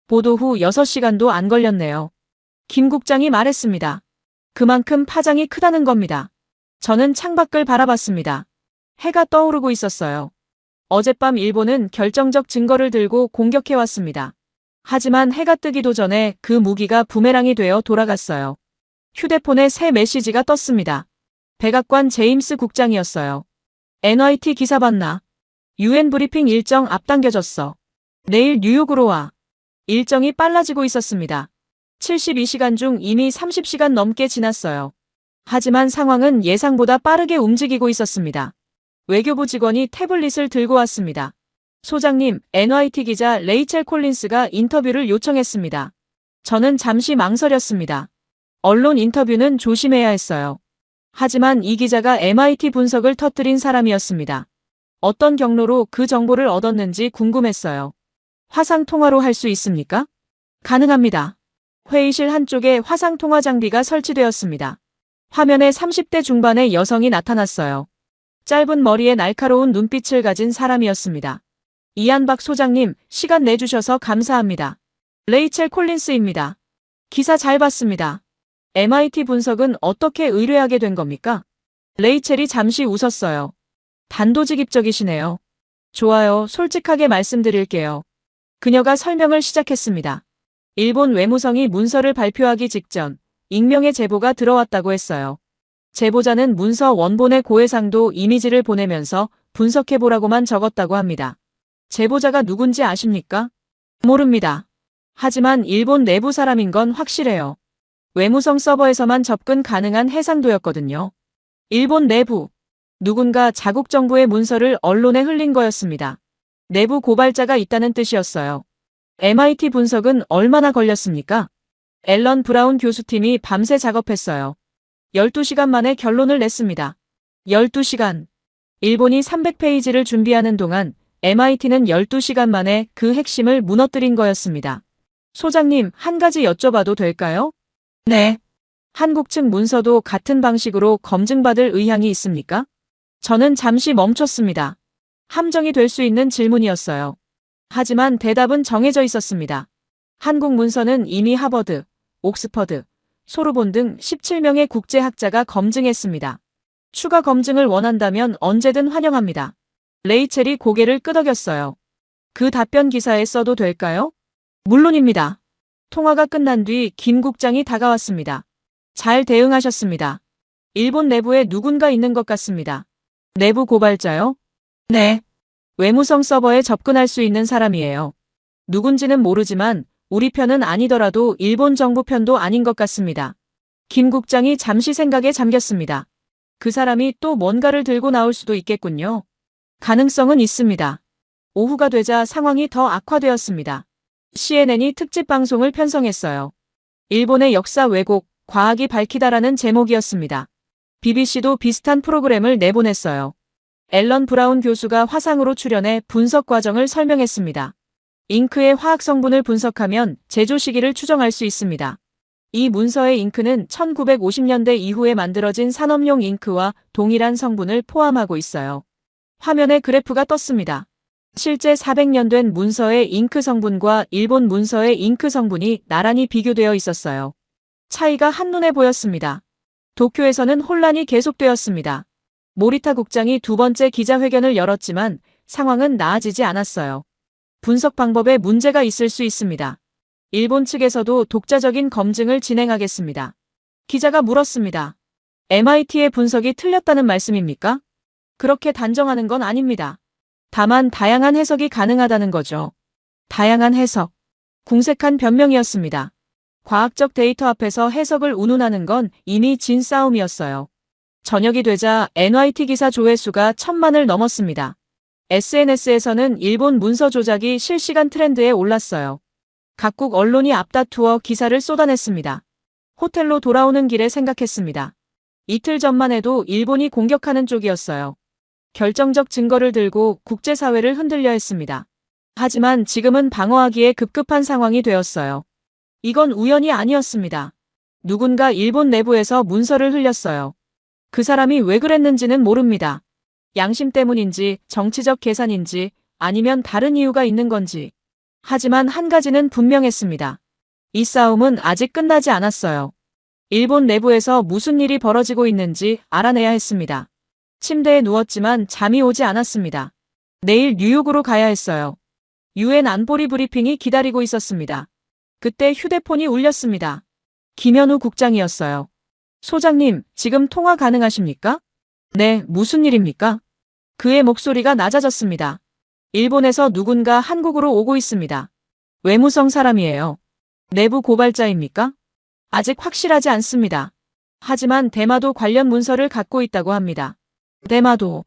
보도 후 6시간도 안 걸렸네요. 김 국장이 말했습니다. 그만큼 파장이 크다는 겁니다. 저는 창밖을 바라봤습니다. 해가 떠오르고 있었어요. 어젯밤 일본은 결정적 증거를 들고 공격해왔습니다. 하지만 해가 뜨기도 전에 그 무기가 부메랑이 되어 돌아갔어요. 휴대폰에 새 메시지가 떴습니다. 백악관 제임스 국장이었어요. NYT 기사 봤나? UN 브리핑 일정 앞당겨졌어. 내일 뉴욕으로 와. 일정이 빨라지고 있었습니다. 72시간 중 이미 30시간 넘게 지났어요. 하지만 상황은 예상보다 빠르게 움직이고 있었습니다. 외교부 직원이 태블릿을 들고 왔습니다. 소장님, NYT 기자 레이첼 콜린스가 인터뷰를 요청했습니다. 저는 잠시 망설였습니다. 언론 인터뷰는 조심해야 했어요. 하지만 이 기자가 MIT 분석을 터뜨린 사람이었습니다. 어떤 경로로 그 정보를 얻었는지 궁금했어요. 화상 통화로 할 수 있습니까? 가능합니다. 회의실 한쪽에 화상 통화 장비가 설치되었습니다. 화면에 30대 중반의 여성이 나타났어요. 짧은 머리에 날카로운 눈빛을 가진 사람이었습니다. 이한박 소장님, 시간 내주셔서 감사합니다. 레이첼 콜린스입니다. 기사 잘 봤습니다. MIT 분석은 어떻게 의뢰하게 된 겁니까? 레이첼이 잠시 웃었어요. 단도직입적이시네요. 좋아요, 솔직하게 말씀드릴게요. 그녀가 설명을 시작했습니다. 일본 외무성이 문서를 발표하기 직전 익명의 제보가 들어왔다고 했어요. 제보자는 문서 원본의 고해상도 이미지를 보내면서 분석해보라고만 적었다고 합니다. 제보자가 누군지 아십니까? 모릅니다. 하지만 일본 내부 사람인 건 확실해요. 외무성 서버에서만 접근 가능한 해상도였거든요. 일본 내부. 누군가 자국 정부의 문서를 언론에 흘린 거였습니다. 내부 고발자가 있다는 뜻이었어요. MIT 분석은 얼마나 걸렸습니까? 앨런 브라운 교수팀이 밤새 작업했어요. 12시간 만에 결론을 냈습니다. 12시간. 일본이 300페이지를 준비하는 동안 MIT는 12시간 만에 그 핵심을 무너뜨린 거였습니다. 소장님, 한 가지 여쭤봐도 될까요? 네. 한국 측 문서도 같은 방식으로 검증받을 의향이 있습니까? 저는 잠시 멈췄습니다. 함정이 될 수 있는 질문이었어요. 하지만 대답은 정해져 있었습니다. 한국 문서는 이미 하버드, 옥스퍼드, 소르본 등 17명의 국제학자가 검증했습니다. 추가 검증을 원한다면 언제든 환영합니다. 레이첼이 고개를 끄덕였어요. 그 답변 기사에 써도 될까요? 물론입니다. 통화가 끝난 뒤 김 국장이 다가왔습니다. 잘 대응하셨습니다. 일본 내부에 누군가 있는 것 같습니다. 내부 고발자요? 네. 외무성 서버에 접근할 수 있는 사람이에요. 누군지는 모르지만 우리 편은 아니더라도 일본 정부 편도 아닌 것 같습니다. 김 국장이 잠시 생각에 잠겼습니다. 그 사람이 또 뭔가를 들고 나올 수도 있겠군요. 가능성은 있습니다. 오후가 되자 상황이 더 악화되었습니다. CNN이 특집 방송을 편성했어요. 일본의 역사 왜곡, 과학이 밝히다라는 제목이었습니다. BBC도 비슷한 프로그램을 내보냈어요. 앨런 브라운 교수가 화상으로 출연해 분석 과정을 설명했습니다. 잉크의 화학 성분을 분석하면 제조 시기를 추정할 수 있습니다. 이 문서의 잉크는 1950년대 이후에 만들어진 산업용 잉크와 동일한 성분을 포함하고 있어요. 화면에 그래프가 떴습니다. 실제 400년 된 문서의 잉크 성분과 일본 문서의 잉크 성분이 나란히 비교되어 있었어요. 차이가 한눈에 보였습니다. 도쿄에서는 혼란이 계속되었습니다. 모리타 국장이 두 번째 기자회견을 열었지만 상황은 나아지지 않았어요. 분석 방법에 문제가 있을 수 있습니다. 일본 측에서도 독자적인 검증을 진행하겠습니다. 기자가 물었습니다. MIT의 분석이 틀렸다는 말씀입니까? 그렇게 단정하는 건 아닙니다. 다만 다양한 해석이 가능하다는 거죠. 다양한 해석. 궁색한 변명이었습니다. 과학적 데이터 앞에서 해석을 운운하는 건 이미 진 싸움이었어요. 저녁이 되자 NYT 기사 조회수가 1000만을 넘었습니다. SNS에서는 일본 문서 조작이 실시간 트렌드에 올랐어요. 각국 언론이 앞다투어 기사를 쏟아냈습니다. 호텔로 돌아오는 길에 생각했습니다. 이틀 전만 해도 일본이 공격하는 쪽이었어요. 결정적 증거를 들고 국제사회를 흔들려 했습니다. 하지만 지금은 방어하기에 급급한 상황이 되었어요. 이건 우연이 아니었습니다. 누군가 일본 내부에서 문서를 흘렸어요. 그 사람이 왜 그랬는지는 모릅니다. 양심 때문인지 정치적 계산인지 아니면 다른 이유가 있는 건지. 하지만 한 가지는 분명했습니다. 이 싸움은 아직 끝나지 않았어요. 일본 내부에서 무슨 일이 벌어지고 있는지 알아내야 했습니다. 침대에 누웠지만 잠이 오지 않았습니다. 내일 뉴욕으로 가야 했어요. 유엔 안보리 브리핑이 기다리고 있었습니다. 그때 휴대폰이 울렸습니다. 김현우 국장이었어요. 소장님, 지금 통화 가능하십니까? 네, 무슨 일입니까? 그의 목소리가 낮아졌습니다. 일본에서 누군가 한국으로 오고 있습니다. 외무성 사람이에요. 내부 고발자입니까? 아직 확실하지 않습니다. 하지만 대마도 관련 문서를 갖고 있다고 합니다. 대마도.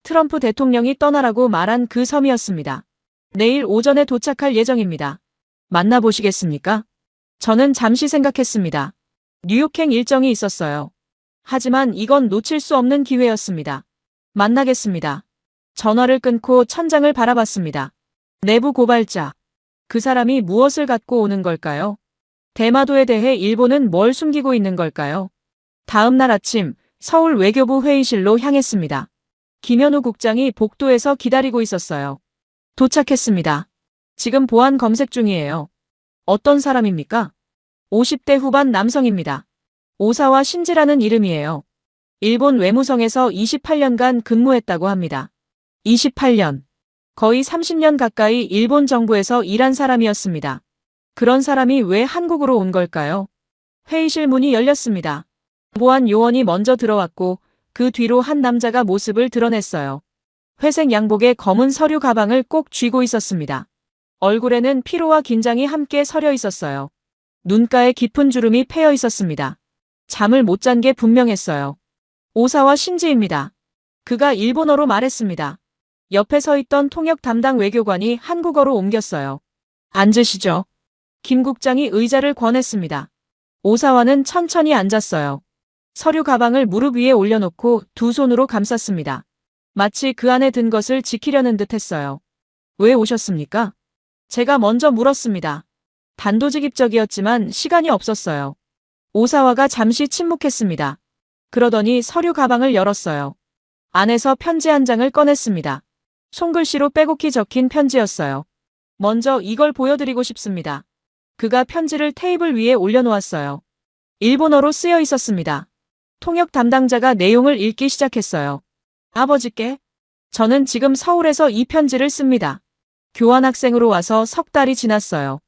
트럼프 대통령이 떠나라고 말한 그 섬이었습니다. 내일 오전에 도착할 예정입니다. 만나보시겠습니까? 저는 잠시 생각했습니다. 뉴욕행 일정이 있었어요. 하지만 이건 놓칠 수 없는 기회였습니다. 만나겠습니다. 전화를 끊고 천장을 바라봤습니다. 내부 고발자. 그 사람이 무엇을 갖고 오는 걸까요? 대마도에 대해 일본은 뭘 숨기고 있는 걸까요? 다음 날 아침 서울 외교부 회의실로 향했습니다. 김현우 국장이 복도에서 기다리고 있었어요. 도착했습니다. 지금 보안 검색 중이에요. 어떤 사람입니까? 50대 후반 남성입니다. 오사와 신지라는 이름이에요. 일본 외무성에서 28년간 근무했다고 합니다. 28년. 거의 30년 가까이 일본 정부에서 일한 사람이었습니다. 그런 사람이 왜 한국으로 온 걸까요? 회의실 문이 열렸습니다. 보안 요원이 먼저 들어왔고 그 뒤로 한 남자가 모습을 드러냈어요. 회색 양복에 검은 서류 가방을 꼭 쥐고 있었습니다. 얼굴에는 피로와 긴장이 함께 서려 있었어요. 눈가에 깊은 주름이 패여 있었습니다. 잠을 못 잔 게 분명했어요. 오사와 신지입니다. 그가 일본어로 말했습니다. 옆에 서 있던 통역 담당 외교관이 한국어로 옮겼어요. 앉으시죠. 김 국장이 의자를 권했습니다. 오사와는 천천히 앉았어요. 서류 가방을 무릎 위에 올려놓고 두 손으로 감쌌습니다. 마치 그 안에 든 것을 지키려는 듯 했어요. 왜 오셨습니까? 제가 먼저 물었습니다. 단도직입적이었지만 시간이 없었어요. 오사와가 잠시 침묵했습니다. 그러더니 서류 가방을 열었어요. 안에서 편지 한 장을 꺼냈습니다. 손글씨로 빼곡히 적힌 편지였어요. 먼저 이걸 보여드리고 싶습니다. 그가 편지를 테이블 위에 올려놓았어요. 일본어로 쓰여 있었습니다. 통역 담당자가 내용을 읽기 시작했어요. 아버지께, 저는 지금 서울에서 이 편지를 씁니다. 교환학생으로 와서 석 달이 지났어요.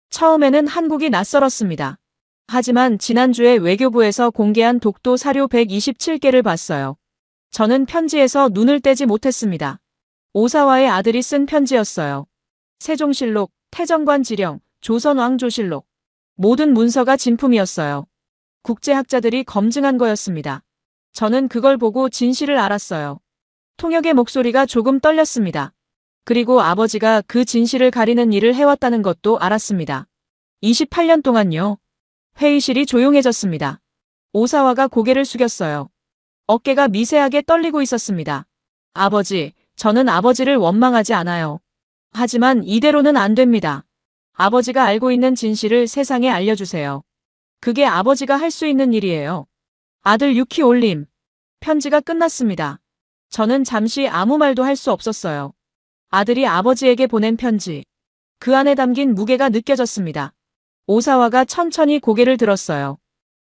처음에는 한국이 낯설었습니다. 하지만 지난주에 외교부에서 공개한 독도 사료 127개를 봤어요. 저는 편지에서 눈을 떼지 못했습니다. 오사와의 아들이 쓴 편지였어요. 세종실록, 태정관 지령, 조선왕조실록. 모든 문서가 진품이었어요. 국제학자들이 검증한 거였습니다. 저는 그걸 보고 진실을 알았어요. 통역의 목소리가 조금 떨렸습니다. 그리고 아버지가 그 진실을 가리는 일을 해왔다는 것도 알았습니다. 28년 동안요. 회의실이 조용해졌습니다. 오사와가 고개를 숙였어요. 어깨가 미세하게 떨리고 있었습니다. 아버지, 저는 아버지를 원망하지 않아요. 하지만 이대로는 안 됩니다. 아버지가 알고 있는 진실을 세상에 알려주세요. 그게 아버지가 할 수 있는 일이에요. 아들 유키 올림. 편지가 끝났습니다. 저는 잠시 아무 말도 할 수 없었어요. 아들이 아버지에게 보낸 편지. 그 안에 담긴 무게가 느껴졌습니다. 오사와가 천천히 고개를 들었어요.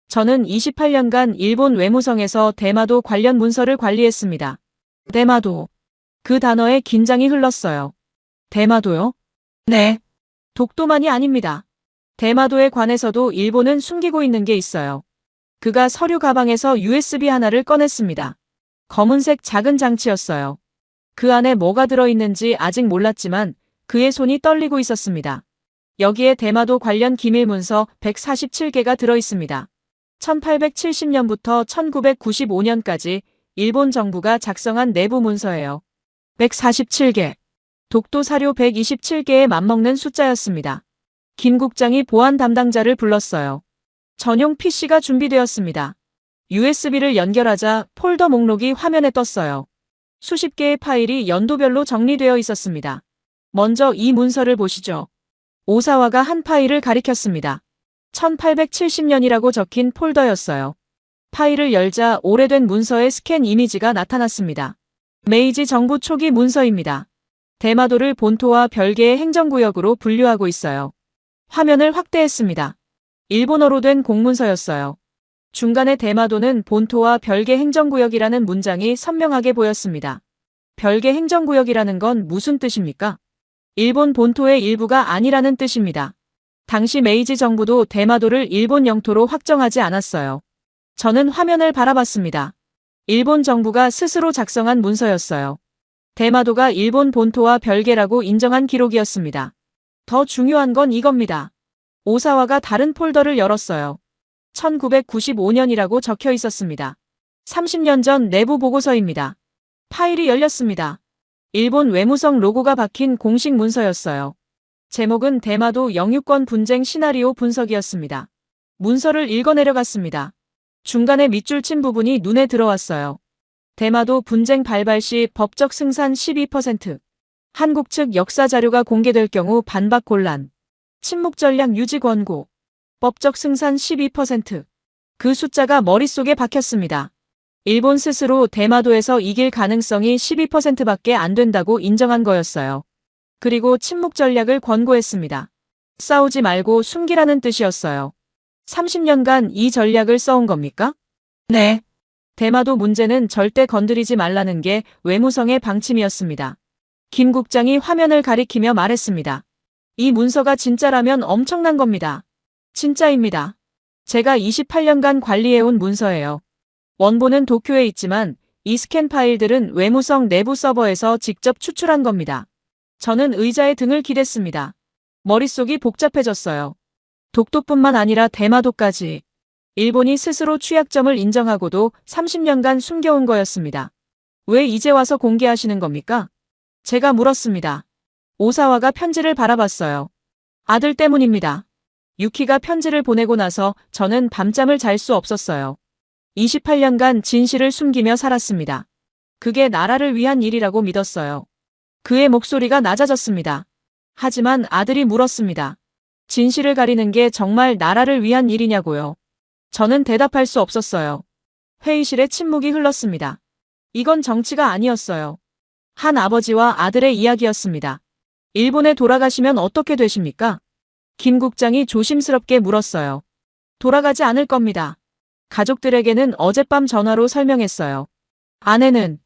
저는 28년간 일본 외무성에서 대마도 관련 문서를 관리했습니다. 대마도. 그 단어에 긴장이 흘렀어요. 대마도요? 네. 독도만이 아닙니다. 대마도에 관해서도 일본은 숨기고 있는 게 있어요. 그가 서류 가방에서 USB 하나를 꺼냈습니다. 검은색 작은 장치였어요. 그 안에 뭐가 들어있는지 아직 몰랐지만 그의 손이 떨리고 있었습니다. 여기에 대마도 관련 기밀 문서 147개가 들어있습니다. 1870년부터 1995년까지 일본 정부가 작성한 내부 문서예요. 147개. 독도 사료 127개에 맞먹는 숫자였습니다. 김 국장이 보안 담당자를 불렀어요. 전용 PC가 준비되었습니다. USB를 연결하자 폴더 목록이 화면에 떴어요. 수십 개의 파일이 연도별로 정리되어 있었습니다. 먼저 이 문서를 보시죠. 오사와가 한 파일을 가리켰습니다. 1870년이라고 적힌 폴더였어요. 파일을 열자 오래된 문서의 스캔 이미지가 나타났습니다. 메이지 정부 초기 문서입니다. 대마도를 본토와 별개의 행정구역으로 분류하고 있어요. 화면을 확대했습니다. 일본어로 된 공문서였어요. 중간에 대마도는 본토와 별개 행정구역이라는 문장이 선명하게 보였습니다. 별개 행정구역이라는 건 무슨 뜻입니까? 일본 본토의 일부가 아니라는 뜻입니다. 당시 메이지 정부도 대마도를 일본 영토로 확정하지 않았어요. 저는 화면을 바라봤습니다. 일본 정부가 스스로 작성한 문서였어요. 대마도가 일본 본토와 별개라고 인정한 기록이었습니다. 더 중요한 건 이겁니다. 오사와가 다른 폴더를 열었어요. 1995년이라고 적혀 있었습니다. 30년 전 내부 보고서입니다. 파일이 열렸습니다. 일본 외무성 로고가 박힌 공식 문서였어요. 제목은 대마도 영유권 분쟁 시나리오 분석이었습니다. 문서를 읽어내려갔습니다. 중간에 밑줄 친 부분이 눈에 들어왔어요. 대마도 분쟁 발발 시 법적 승산 12%. 한국 측 역사 자료가 공개될 경우 반박 곤란. 침묵 전략 유지 권고. 법적 승산 12%. 그 숫자가 머릿속에 박혔습니다. 일본 스스로 대마도에서 이길 가능성이 12%밖에 안 된다고 인정한 거였어요. 그리고 침묵 전략을 권고했습니다. 싸우지 말고 숨기라는 뜻이었어요. 30년간 이 전략을 써온 겁니까? 네. 대마도 문제는 절대 건드리지 말라는 게 외무성의 방침이었습니다. 김 국장이 화면을 가리키며 말했습니다. 이 문서가 진짜라면 엄청난 겁니다. 진짜입니다. 제가 28년간 관리해온 문서예요. 원본은 도쿄에 있지만 이 스캔 파일들은 외무성 내부 서버에서 직접 추출한 겁니다. 저는 의자에 등을 기댔습니다. 머릿속이 복잡해졌어요. 독도뿐만 아니라 대마도까지. 일본이 스스로 취약점을 인정하고도 30년간 숨겨온 거였습니다. 왜 이제 와서 공개하시는 겁니까? 제가 물었습니다. 오사와가 편지를 바라봤어요. 아들 때문입니다. 유키가 편지를 보내고 나서 저는 밤잠을 잘 수 없었어요. 28년간 진실을 숨기며 살았습니다. 그게 나라를 위한 일이라고 믿었어요. 그의 목소리가 낮아졌습니다. 하지만 아들이 물었습니다. 진실을 가리는 게 정말 나라를 위한 일이냐고요. 저는 대답할 수 없었어요. 회의실에 침묵이 흘렀습니다. 이건 정치가 아니었어요. 한 아버지와 아들의 이야기였습니다. 일본에 돌아가시면 어떻게 되십니까? 김 국장이 조심스럽게 물었어요. 돌아가지 않을 겁니다. 가족들에게는 어젯밤 전화로 설명했어요. 아내는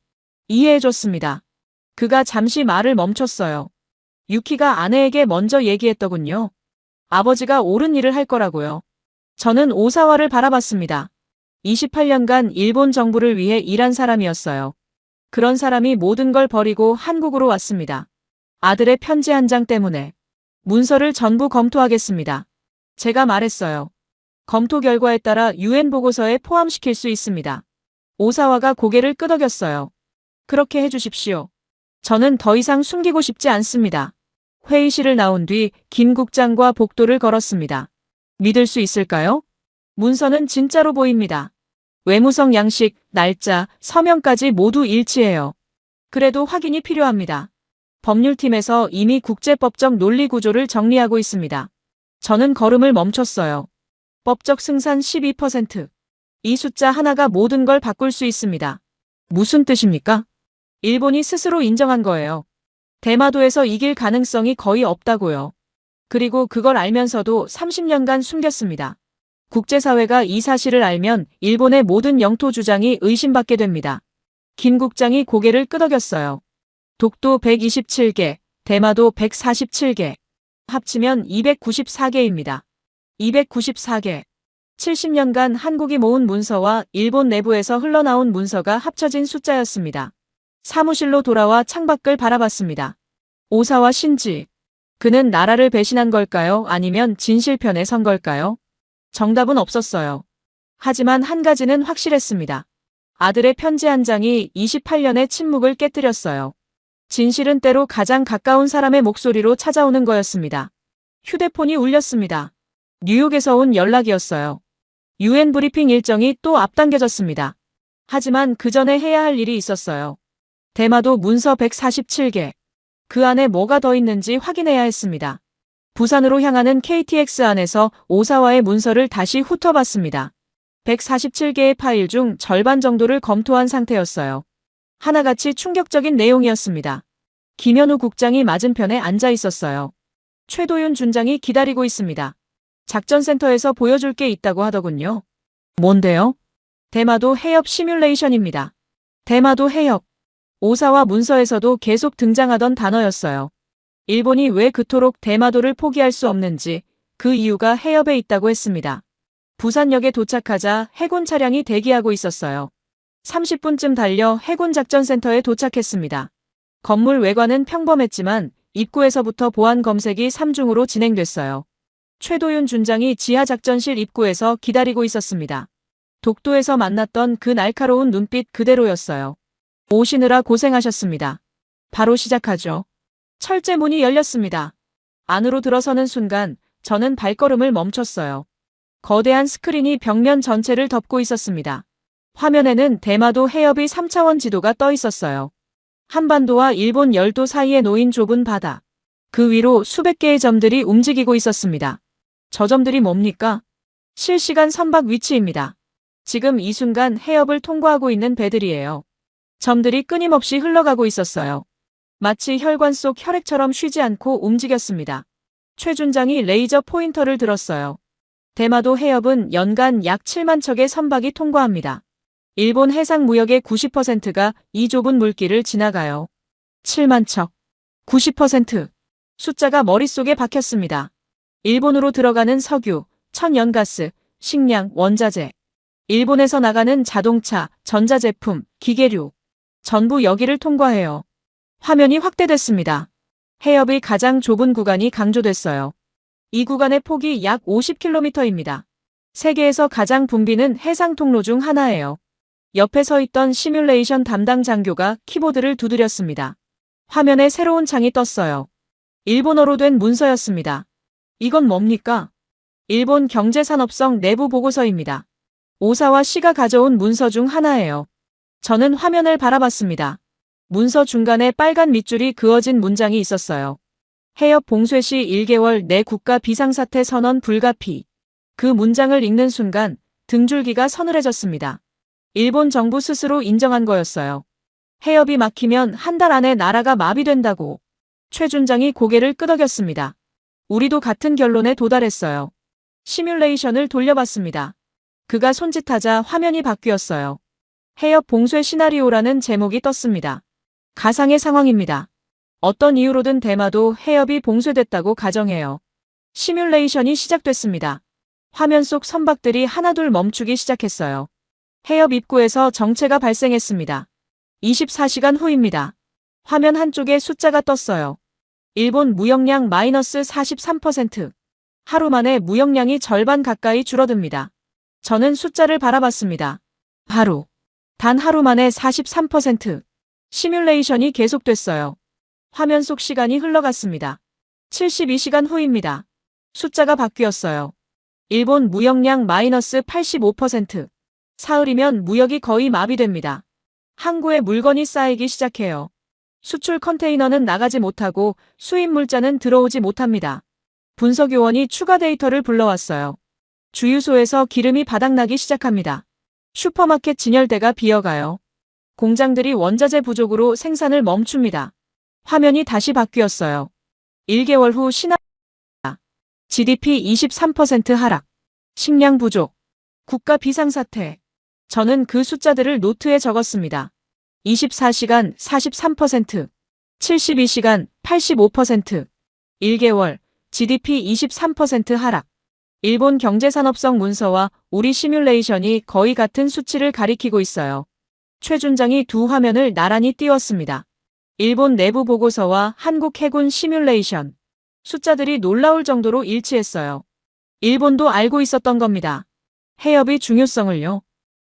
이해해줬습니다. 그가 잠시 말을 멈췄어요. 유키가 아내에게 먼저 얘기했더군요. 아버지가 옳은 일을 할 거라고요. 저는 오사와를 바라봤습니다. 28년간 일본 정부를 위해 일한 사람이었어요. 그런 사람이 모든 걸 버리고 한국으로 왔습니다. 아들의 편지 한 장 때문에. 문서를 전부 검토하겠습니다. 제가 말했어요. 검토 결과에 따라 UN 보고서에 포함시킬 수 있습니다. 오사와가 고개를 끄덕였어요. 그렇게 해주십시오. 저는 더 이상 숨기고 싶지 않습니다. 회의실을 나온 뒤 김 국장과 복도를 걸었습니다. 믿을 수 있을까요? 문서는 진짜로 보입니다. 외무성 양식, 날짜, 서명까지 모두 일치해요. 그래도 확인이 필요합니다. 법률팀에서 이미 국제법적 논리 구조를 정리하고 있습니다. 저는 걸음을 멈췄어요. 법적 승산 12%. 이 숫자 하나가 모든 걸 바꿀 수 있습니다. 무슨 뜻입니까? 일본이 스스로 인정한 거예요. 대마도에서 이길 가능성이 거의 없다고요. 그리고 그걸 알면서도 30년간 숨겼습니다. 국제사회가 이 사실을 알면 일본의 모든 영토 주장이 의심받게 됩니다. 김 국장이 고개를 끄덕였어요. 독도 127개, 대마도 147개. 합치면 294개입니다. 294개. 70년간 한국이 모은 문서와 일본 내부에서 흘러나온 문서가 합쳐진 숫자였습니다. 사무실로 돌아와 창밖을 바라봤습니다. 오사와 신지. 그는 나라를 배신한 걸까요? 아니면 진실편에 선 걸까요? 정답은 없었어요. 하지만 한 가지는 확실했습니다. 아들의 편지 한 장이 28년의 침묵을 깨뜨렸어요. 진실은 때로 가장 가까운 사람의 목소리로 찾아오는 거였습니다. 휴대폰이 울렸습니다. 뉴욕에서 온 연락이었어요. UN 브리핑 일정이 또 앞당겨졌습니다. 하지만 그 전에 해야 할 일이 있었어요. 대마도 문서 147개. 그 안에 뭐가 더 있는지 확인해야 했습니다. 부산으로 향하는 KTX 안에서 오사와의 문서를 다시 훑어봤습니다. 147개의 파일 중 절반 정도를 검토한 상태였어요. 하나같이 충격적인 내용이었습니다. 김현우 국장이 맞은편에 앉아 있었어요. 최도윤 준장이 기다리고 있습니다. 작전센터에서 보여줄 게 있다고 하더군요. 뭔데요? 대마도 해협 시뮬레이션입니다. 대마도 해협. 오사와 문서에서도 계속 등장하던 단어였어요. 일본이 왜 그토록 대마도를 포기할 수 없는지 그 이유가 해협에 있다고 했습니다. 부산역에 도착하자 해군 차량이 대기하고 있었어요. 30분쯤 달려 해군 작전센터에 도착했습니다. 건물 외관은 평범했지만 입구에서부터 보안 검색이 3중으로 진행됐어요. 최도윤 준장이 지하작전실 입구에서 기다리고 있었습니다. 독도에서 만났던 그 날카로운 눈빛 그대로였어요. 오시느라 고생하셨습니다. 바로 시작하죠. 철제 문이 열렸습니다. 안으로 들어서는 순간 저는 발걸음을 멈췄어요. 거대한 스크린이 벽면 전체를 덮고 있었습니다. 화면에는 대마도 해협의 3차원 지도가 떠 있었어요. 한반도와 일본 열도 사이에 놓인 좁은 바다. 그 위로 수백 개의 점들이 움직이고 있었습니다. 저 점들이 뭡니까? 실시간 선박 위치입니다. 지금 이 순간 해협을 통과하고 있는 배들이에요. 점들이 끊임없이 흘러가고 있었어요. 마치 혈관 속 혈액처럼 쉬지 않고 움직였습니다. 최 준장이 레이저 포인터를 들었어요. 대마도 해협은 연간 약 7만 척의 선박이 통과합니다. 일본 해상 무역의 90%가 이 좁은 물길을 지나가요. 7만 척. 90%. 숫자가 머릿속에 박혔습니다. 일본으로 들어가는 석유, 천연가스, 식량, 원자재. 일본에서 나가는 자동차, 전자제품, 기계류. 전부 여기를 통과해요. 화면이 확대됐습니다. 해협의 가장 좁은 구간이 강조됐어요. 이 구간의 폭이 약 50km입니다. 세계에서 가장 붐비는 해상 통로 중 하나예요. 옆에 서 있던 시뮬레이션 담당 장교가 키보드를 두드렸습니다. 화면에 새로운 창이 떴어요. 일본어로 된 문서였습니다. 이건 뭡니까? 일본 경제산업성 내부 보고서입니다. 오사와 씨가 가져온 문서 중 하나예요. 저는 화면을 바라봤습니다. 문서 중간에 빨간 밑줄이 그어진 문장이 있었어요. 해협 봉쇄 시 1개월 내 국가 비상사태 선언 불가피. 그 문장을 읽는 순간 등줄기가 서늘해졌습니다. 일본 정부 스스로 인정한 거였어요. 해협이 막히면 한 달 안에 나라가 마비된다고. 최 준장이 고개를 끄덕였습니다. 우리도 같은 결론에 도달했어요. 시뮬레이션을 돌려봤습니다. 그가 손짓하자 화면이 바뀌었어요. 해협 봉쇄 시나리오라는 제목이 떴습니다. 가상의 상황입니다. 어떤 이유로든 대마도 해협이 봉쇄됐다고 가정해요. 시뮬레이션이 시작됐습니다. 화면 속 선박들이 하나둘 멈추기 시작했어요. 해협 입구에서 정체가 발생했습니다. 24시간 후입니다. 화면 한쪽에 숫자가 떴어요. 일본 무역량 마이너스 43%. 하루 만에 무역량이 절반 가까이 줄어듭니다. 저는 숫자를 바라봤습니다. 하루. 단 하루 만에 43%. 시뮬레이션이 계속됐어요. 화면 속 시간이 흘러갔습니다. 72시간 후입니다. 숫자가 바뀌었어요. 일본 무역량 마이너스 85%. 사흘이면 무역이 거의 마비됩니다. 항구에 물건이 쌓이기 시작해요. 수출 컨테이너는 나가지 못하고 수입 물자는 들어오지 못합니다. 분석요원이 추가 데이터를 불러왔어요. 주유소에서 기름이 바닥나기 시작합니다. 슈퍼마켓 진열대가 비어가요. 공장들이 원자재 부족으로 생산을 멈춥니다. 화면이 다시 바뀌었어요. 1개월 후 GDP 23% 하락. 식량 부족. 국가 비상사태. 저는 그 숫자들을 노트에 적었습니다. 24시간 43%, 72시간 85%, 1개월 GDP 23% 하락. 일본 경제산업성 문서와 우리 시뮬레이션이 거의 같은 수치를 가리키고 있어요. 최 준장이 두 화면을 나란히 띄웠습니다. 일본 내부 보고서와 한국 해군 시뮬레이션. 숫자들이 놀라울 정도로 일치했어요. 일본도 알고 있었던 겁니다. 해협의 중요성을요.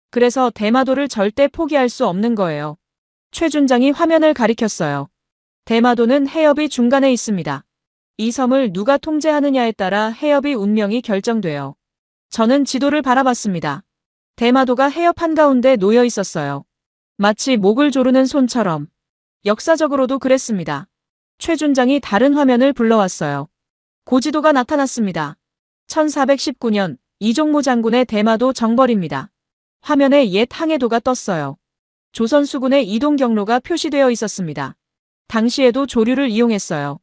그래서 대마도를 절대 포기할 수 없는 거예요. 최 준장이 화면을 가리켰어요. 대마도는 해협의 중간에 있습니다. 이 섬을 누가 통제하느냐에 따라 해협의 운명이 결정돼요. 저는 지도를 바라봤습니다. 대마도가 해협 한가운데 놓여 있었어요. 마치 목을 조르는 손처럼. 역사적으로도 그랬습니다. 최준장이 다른 화면을 불러왔어요. 고지도가 나타났습니다. 1419년 이종무 장군의 대마도 정벌입니다. 화면에 옛 항해도가 떴어요. 조선 수군의 이동 경로가 표시되어 있었습니다. 당시에도 조류를 이용했어요.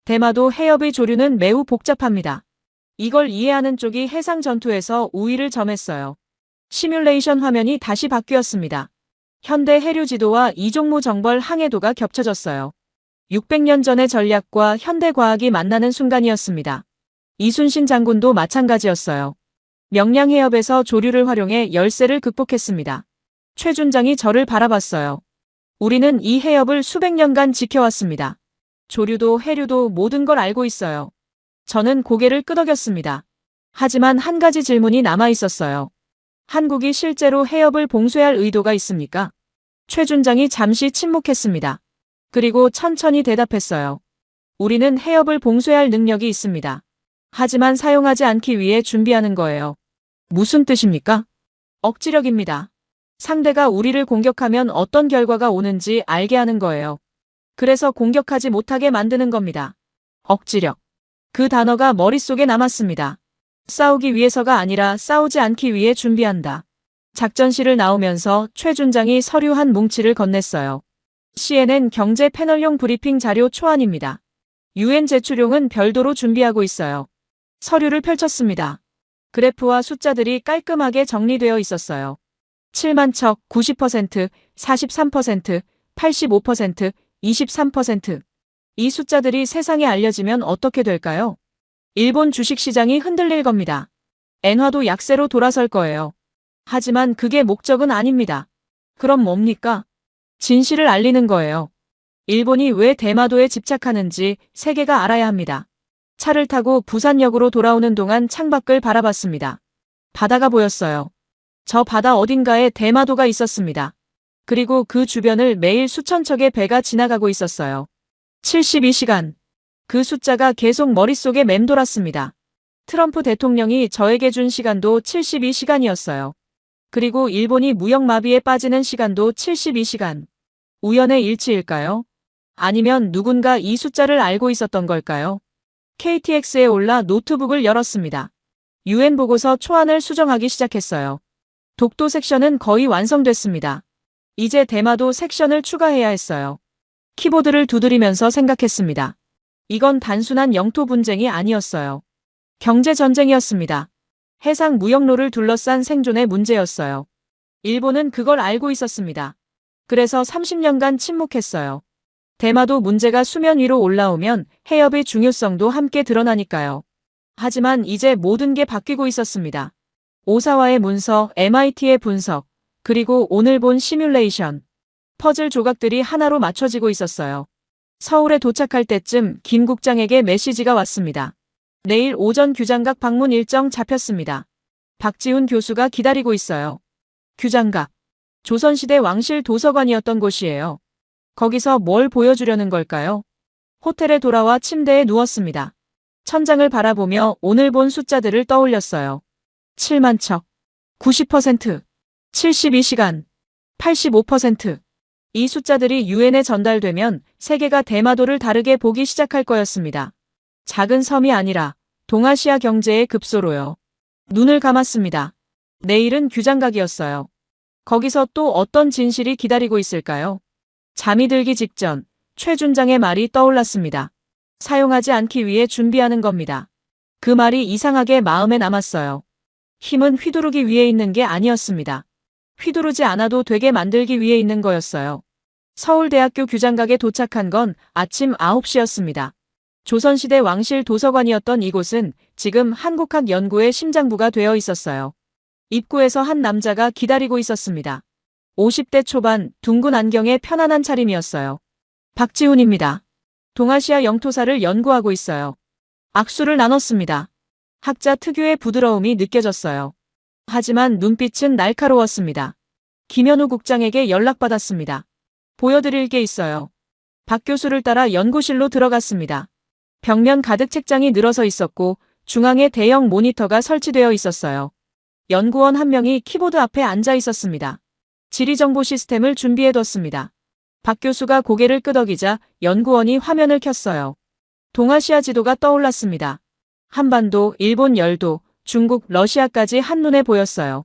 대마도 해협의 조류는 매우 복잡합니다. 이걸 이해하는 쪽이 해상 전투에서 우위를 점했어요. 시뮬레이션 화면이 다시 바뀌었습니다. 현대 해류 지도와 이종무 정벌 항해도가 겹쳐졌어요. 600년 전의 전략과 현대 과학이 만나는 순간이었습니다. 이순신 장군도 마찬가지였어요. 명량해협에서 조류를 활용해 열세를 극복했습니다. 최준장이 저를 바라봤어요. 우리는 이 해협을 수백 년간 지켜왔습니다. 조류도 해류도 모든 걸 알고 있어요. 저는 고개를 끄덕였습니다. 하지만 한 가지 질문이 남아 있었어요. 한국이 실제로 해협을 봉쇄할 의도가 있습니까? 최준장이 잠시 침묵했습니다. 그리고 천천히 대답했어요. 우리는 해협을 봉쇄할 능력이 있습니다. 하지만 사용하지 않기 위해 준비하는 거예요. 무슨 뜻입니까? 억지력입니다. 상대가 우리를 공격하면 어떤 결과가 오는지 알게 하는 거예요. 그래서 공격하지 못하게 만드는 겁니다. 억지력. 그 단어가 머릿속에 남았습니다. 싸우기 위해서가 아니라 싸우지 않기 위해 준비한다. 작전실을 나오면서 최준장이 서류 한 뭉치를 건넸어요. CNN 경제 패널용 브리핑 자료 초안입니다. UN 제출용은 별도로 준비하고 있어요. 서류를 펼쳤습니다. 그래프와 숫자들이 깔끔하게 정리되어 있었어요. 7만 척 90%, 43%, 85%, 23%. 이 숫자들이 세상에 알려지면 어떻게 될까요? 일본 주식시장이 흔들릴 겁니다. 엔화도 약세로 돌아설 거예요. 하지만 그게 목적은 아닙니다. 그럼 뭡니까? 진실을 알리는 거예요. 일본이 왜 대마도에 집착하는지 세계가 알아야 합니다. 차를 타고 부산역으로 돌아오는 동안 창밖을 바라봤습니다. 바다가 보였어요. 저 바다 어딘가에 대마도가 있었습니다. 그리고 그 주변을 매일 수천 척의 배가 지나가고 있었어요. 72시간. 그 숫자가 계속 머릿속에 맴돌았습니다. 트럼프 대통령이 저에게 준 시간도 72시간이었어요. 그리고 일본이 무역마비에 빠지는 시간도 72시간. 우연의 일치일까요? 아니면 누군가 이 숫자를 알고 있었던 걸까요? KTX에 올라 노트북을 열었습니다. UN 보고서 초안을 수정하기 시작했어요. 독도 섹션은 거의 완성됐습니다. 이제 대마도 섹션을 추가해야 했어요. 키보드를 두드리면서 생각했습니다. 이건 단순한 영토 분쟁이 아니었어요. 경제 전쟁이었습니다. 해상 무역로를 둘러싼 생존의 문제였어요. 일본은 그걸 알고 있었습니다. 그래서 30년간 침묵했어요. 대마도 문제가 수면 위로 올라오면 해협의 중요성도 함께 드러나니까요. 하지만 이제 모든 게 바뀌고 있었습니다. 오사와의 문서, MIT의 분석, 그리고 오늘 본 시뮬레이션. 퍼즐 조각들이 하나로 맞춰지고 있었어요. 서울에 도착할 때쯤 김 국장에게 메시지가 왔습니다. 내일 오전 규장각 방문 일정 잡혔습니다. 박지훈 교수가 기다리고 있어요. 규장각. 조선시대 왕실 도서관이었던 곳이에요. 거기서 뭘 보여주려는 걸까요? 호텔에 돌아와 침대에 누웠습니다. 천장을 바라보며 오늘 본 숫자들을 떠올렸어요. 7만 척, 90%, 72시간, 85%. 이 숫자들이 UN에 전달되면 세계가 대마도를 다르게 보기 시작할 거였습니다. 작은 섬이 아니라 동아시아 경제의 급소로요. 눈을 감았습니다. 내일은 규장각이었어요. 거기서 또 어떤 진실이 기다리고 있을까요? 잠이 들기 직전 최준장의 말이 떠올랐습니다. 사용하지 않기 위해 준비하는 겁니다. 그 말이 이상하게 마음에 남았어요. 힘은 휘두르기 위해 있는 게 아니었습니다. 휘두르지 않아도 되게 만들기 위해 있는 거였어요. 서울대학교 규장각에 도착한 건 아침 9시였습니다. 조선시대 왕실 도서관이었던 이곳은 지금 한국학연구의 심장부가 되어 있었어요. 입구에서 한 남자가 기다리고 있었습니다. 50대 초반, 둥근 안경에 편안한 차림이었어요. 박지훈입니다. 동아시아 영토사를 연구하고 있어요. 악수를 나눴습니다. 학자 특유의 부드러움이 느껴졌어요. 하지만 눈빛은 날카로웠습니다. 김현우 국장에게 연락받았습니다. 보여드릴 게 있어요. 박 교수를 따라 연구실로 들어갔습니다. 벽면 가득 책장이 늘어서 있었고 중앙에 대형 모니터가 설치되어 있었어요. 연구원 한 명이 키보드 앞에 앉아 있었습니다. 지리정보 시스템을 준비해뒀습니다. 박 교수가 고개를 끄덕이자 연구원이 화면을 켰어요. 동아시아 지도가 떠올랐습니다. 한반도, 일본 열도, 중국, 러시아까지 한눈에 보였어요.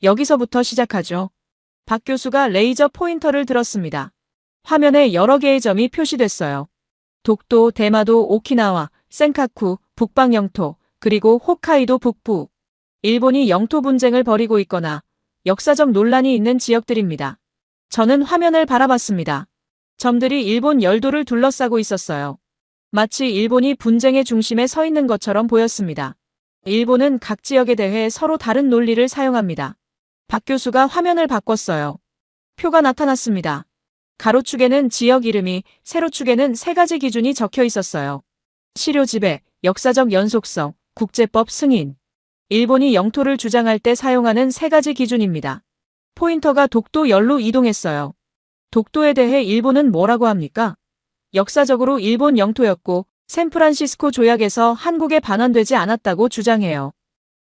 여기서부터 시작하죠. 박 교수가 레이저 포인터를 들었습니다. 화면에 여러 개의 점이 표시됐어요. 독도, 대마도, 오키나와, 센카쿠, 북방 영토, 그리고 홋카이도 북부. 일본이 영토 분쟁을 벌이고 있거나 역사적 논란이 있는 지역들입니다. 저는 화면을 바라봤습니다. 점들이 일본 열도를 둘러싸고 있었어요. 마치 일본이 분쟁의 중심에 서 있는 것처럼 보였습니다. 일본은 각 지역에 대해 서로 다른 논리를 사용합니다. 박 교수가 화면을 바꿨어요. 표가 나타났습니다. 가로축에는 지역 이름이, 세로축에는 세 가지 기준이 적혀 있었어요. 시료 지배, 역사적 연속성, 국제법 승인. 일본이 영토를 주장할 때 사용하는 세 가지 기준입니다. 포인터가 독도 열로 이동했어요. 독도에 대해 일본은 뭐라고 합니까? 역사적으로 일본 영토였고 샌프란시스코 조약에서 한국에 반환되지 않았다고 주장해요.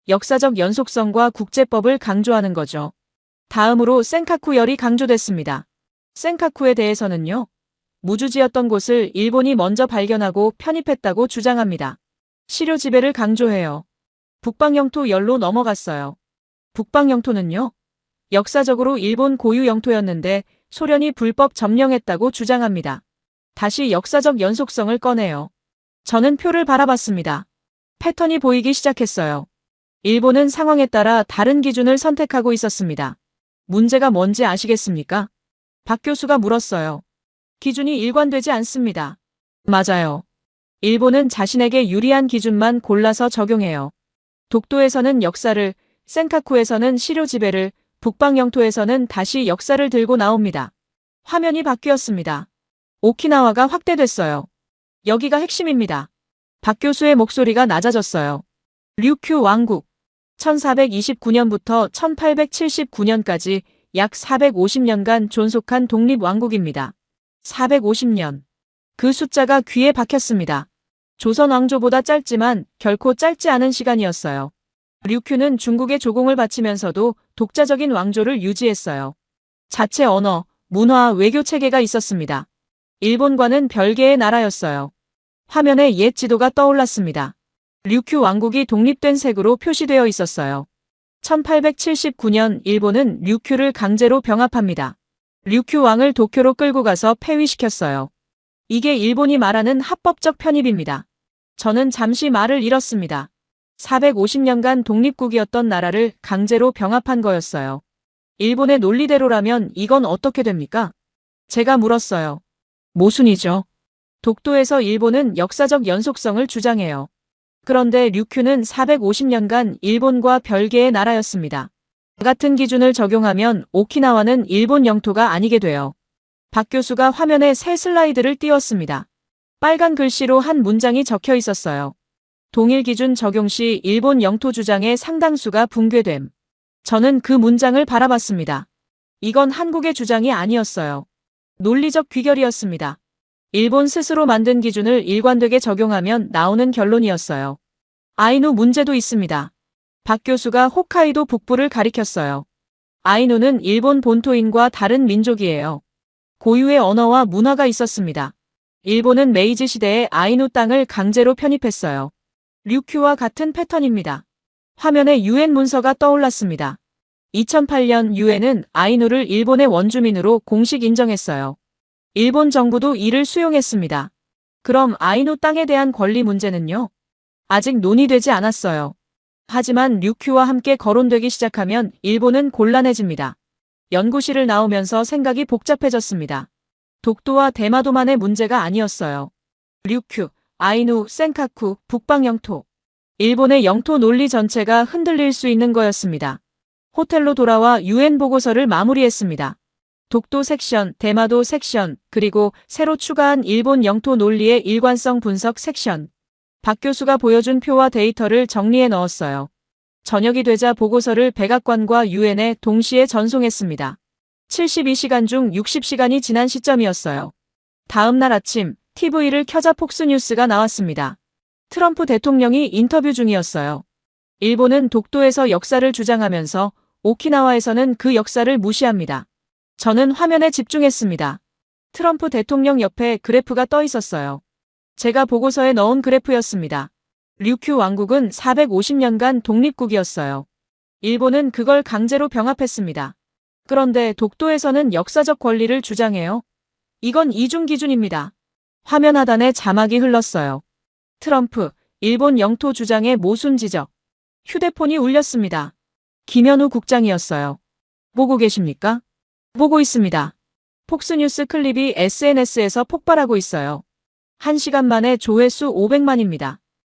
역사적 연속성과 국제법을 강조하는 거죠. 다음으로 센카쿠 열이 강조됐습니다. 센카쿠에 대해서는요. 무주지였던 곳을 일본이 먼저 발견하고 편입했다고 주장합니다. 시료 지배를 강조해요. 북방영토 열로 넘어갔어요. 북방영토는요. 역사적으로 일본 고유 영토였는데 소련이 불법 점령했다고 주장합니다. 다시 역사적 연속성을 꺼내요. 저는 표를 바라봤습니다. 패턴이 보이기 시작했어요. 일본은 상황에 따라 다른 기준을 선택하고 있었습니다. 문제가 뭔지 아시겠습니까? 박 교수가 물었어요. 기준이 일관되지 않습니다. 맞아요. 일본은 자신에게 유리한 기준만 골라서 적용해요. 독도에서는 역사를, 센카쿠에서는 시료 지배를, 북방 영토에서는 다시 역사를 들고 나옵니다. 화면이 바뀌었습니다. 오키나와가 확대됐어요. 여기가 핵심입니다. 박 교수의 목소리가 낮아졌어요. 류큐 왕국. 1429년부터 1879년까지 약 450년간 존속한 독립왕국입니다. 450년. 그 숫자가 귀에 박혔습니다. 조선 왕조보다 짧지만 결코 짧지 않은 시간이었어요. 류큐는 중국의 조공을 바치면서도 독자적인 왕조를 유지했어요. 자체 언어, 문화, 외교 체계가 있었습니다. 일본과는 별개의 나라였어요. 화면에 옛 지도가 떠올랐습니다. 류큐 왕국이 독립된 색으로 표시되어 있었어요. 1879년 일본은 류큐를 강제로 병합합니다. 류큐 왕을 도쿄로 끌고 가서 폐위시켰어요. 이게 일본이 말하는 합법적 편입입니다. 저는 잠시 말을 잃었습니다. 450년간 독립국이었던 나라를 강제로 병합한 거였어요. 일본의 논리대로라면 이건 어떻게 됩니까? 제가 물었어요. 모순이죠. 독도에서 일본은 역사적 연속성을 주장해요. 그런데 류큐는 450년간 일본과 별개의 나라였습니다. 같은 기준을 적용하면 오키나와는 일본 영토가 아니게 돼요. 박 교수가 화면에 새 슬라이드를 띄웠습니다. 빨간 글씨로 한 문장이 적혀 있었어요. 동일 기준 적용 시 일본 영토 주장의 상당수가 붕괴됨. 저는 그 문장을 바라봤습니다. 이건 한국의 주장이 아니었어요. 논리적 귀결이었습니다. 일본 스스로 만든 기준을 일관되게 적용하면 나오는 결론이었어요. 아이누 문제도 있습니다. 박 교수가 홋카이도 북부를 가리켰어요. 아이누는 일본 본토인과 다른 민족이에요. 고유의 언어와 문화가 있었습니다. 일본은 메이지 시대에 아이누 땅을 강제로 편입했어요. 류큐와 같은 패턴입니다. 화면에 유엔 문서가 떠올랐습니다. 2008년 유엔은 아이누를 일본의 원주민으로 공식 인정했어요. 일본 정부도 이를 수용했습니다. 그럼 아이누 땅에 대한 권리 문제는요? 아직 논의되지 않았어요. 하지만 류큐와 함께 거론되기 시작하면 일본은 곤란해집니다. 연구실을 나오면서 생각이 복잡해졌습니다. 독도와 대마도만의 문제가 아니었어요. 류큐, 아이누, 센카쿠, 북방 영토. 일본의 영토 논리 전체가 흔들릴 수 있는 거였습니다. 호텔로 돌아와 유엔 보고서를 마무리했습니다. 독도 섹션, 대마도 섹션, 그리고 새로 추가한 일본 영토 논리의 일관성 분석 섹션. 박 교수가 보여준 표와 데이터를 정리해 넣었어요. 저녁이 되자 보고서를 백악관과 유엔에 동시에 전송했습니다. 72시간 중 60시간이 지난 시점이었어요. 다음 날 아침 TV를 켜자 폭스뉴스가 나왔습니다. 트럼프 대통령이 인터뷰 중이었어요. 일본은 독도에서 역사를 주장하면서 오키나와에서는 그 역사를 무시합니다. 저는 화면에 집중했습니다. 트럼프 대통령 옆에 그래프가 떠 있었어요. 제가 보고서에 넣은 그래프였습니다. 류큐 왕국은 450년간 독립국이었어요. 일본은 그걸 강제로 병합했습니다. 그런데 독도에서는 역사적 권리를 주장해요. 이건 이중 기준입니다. 화면 하단에 자막이 흘렀어요. 트럼프, 일본 영토 주장의 모순 지적. 휴대폰이 울렸습니다. 김현우 국장이었어요. 보고 계십니까? 보고 있습니다. 폭스뉴스 클립이 SNS에서 폭발하고 있어요. 1시간 만에 조회수 500만입니다.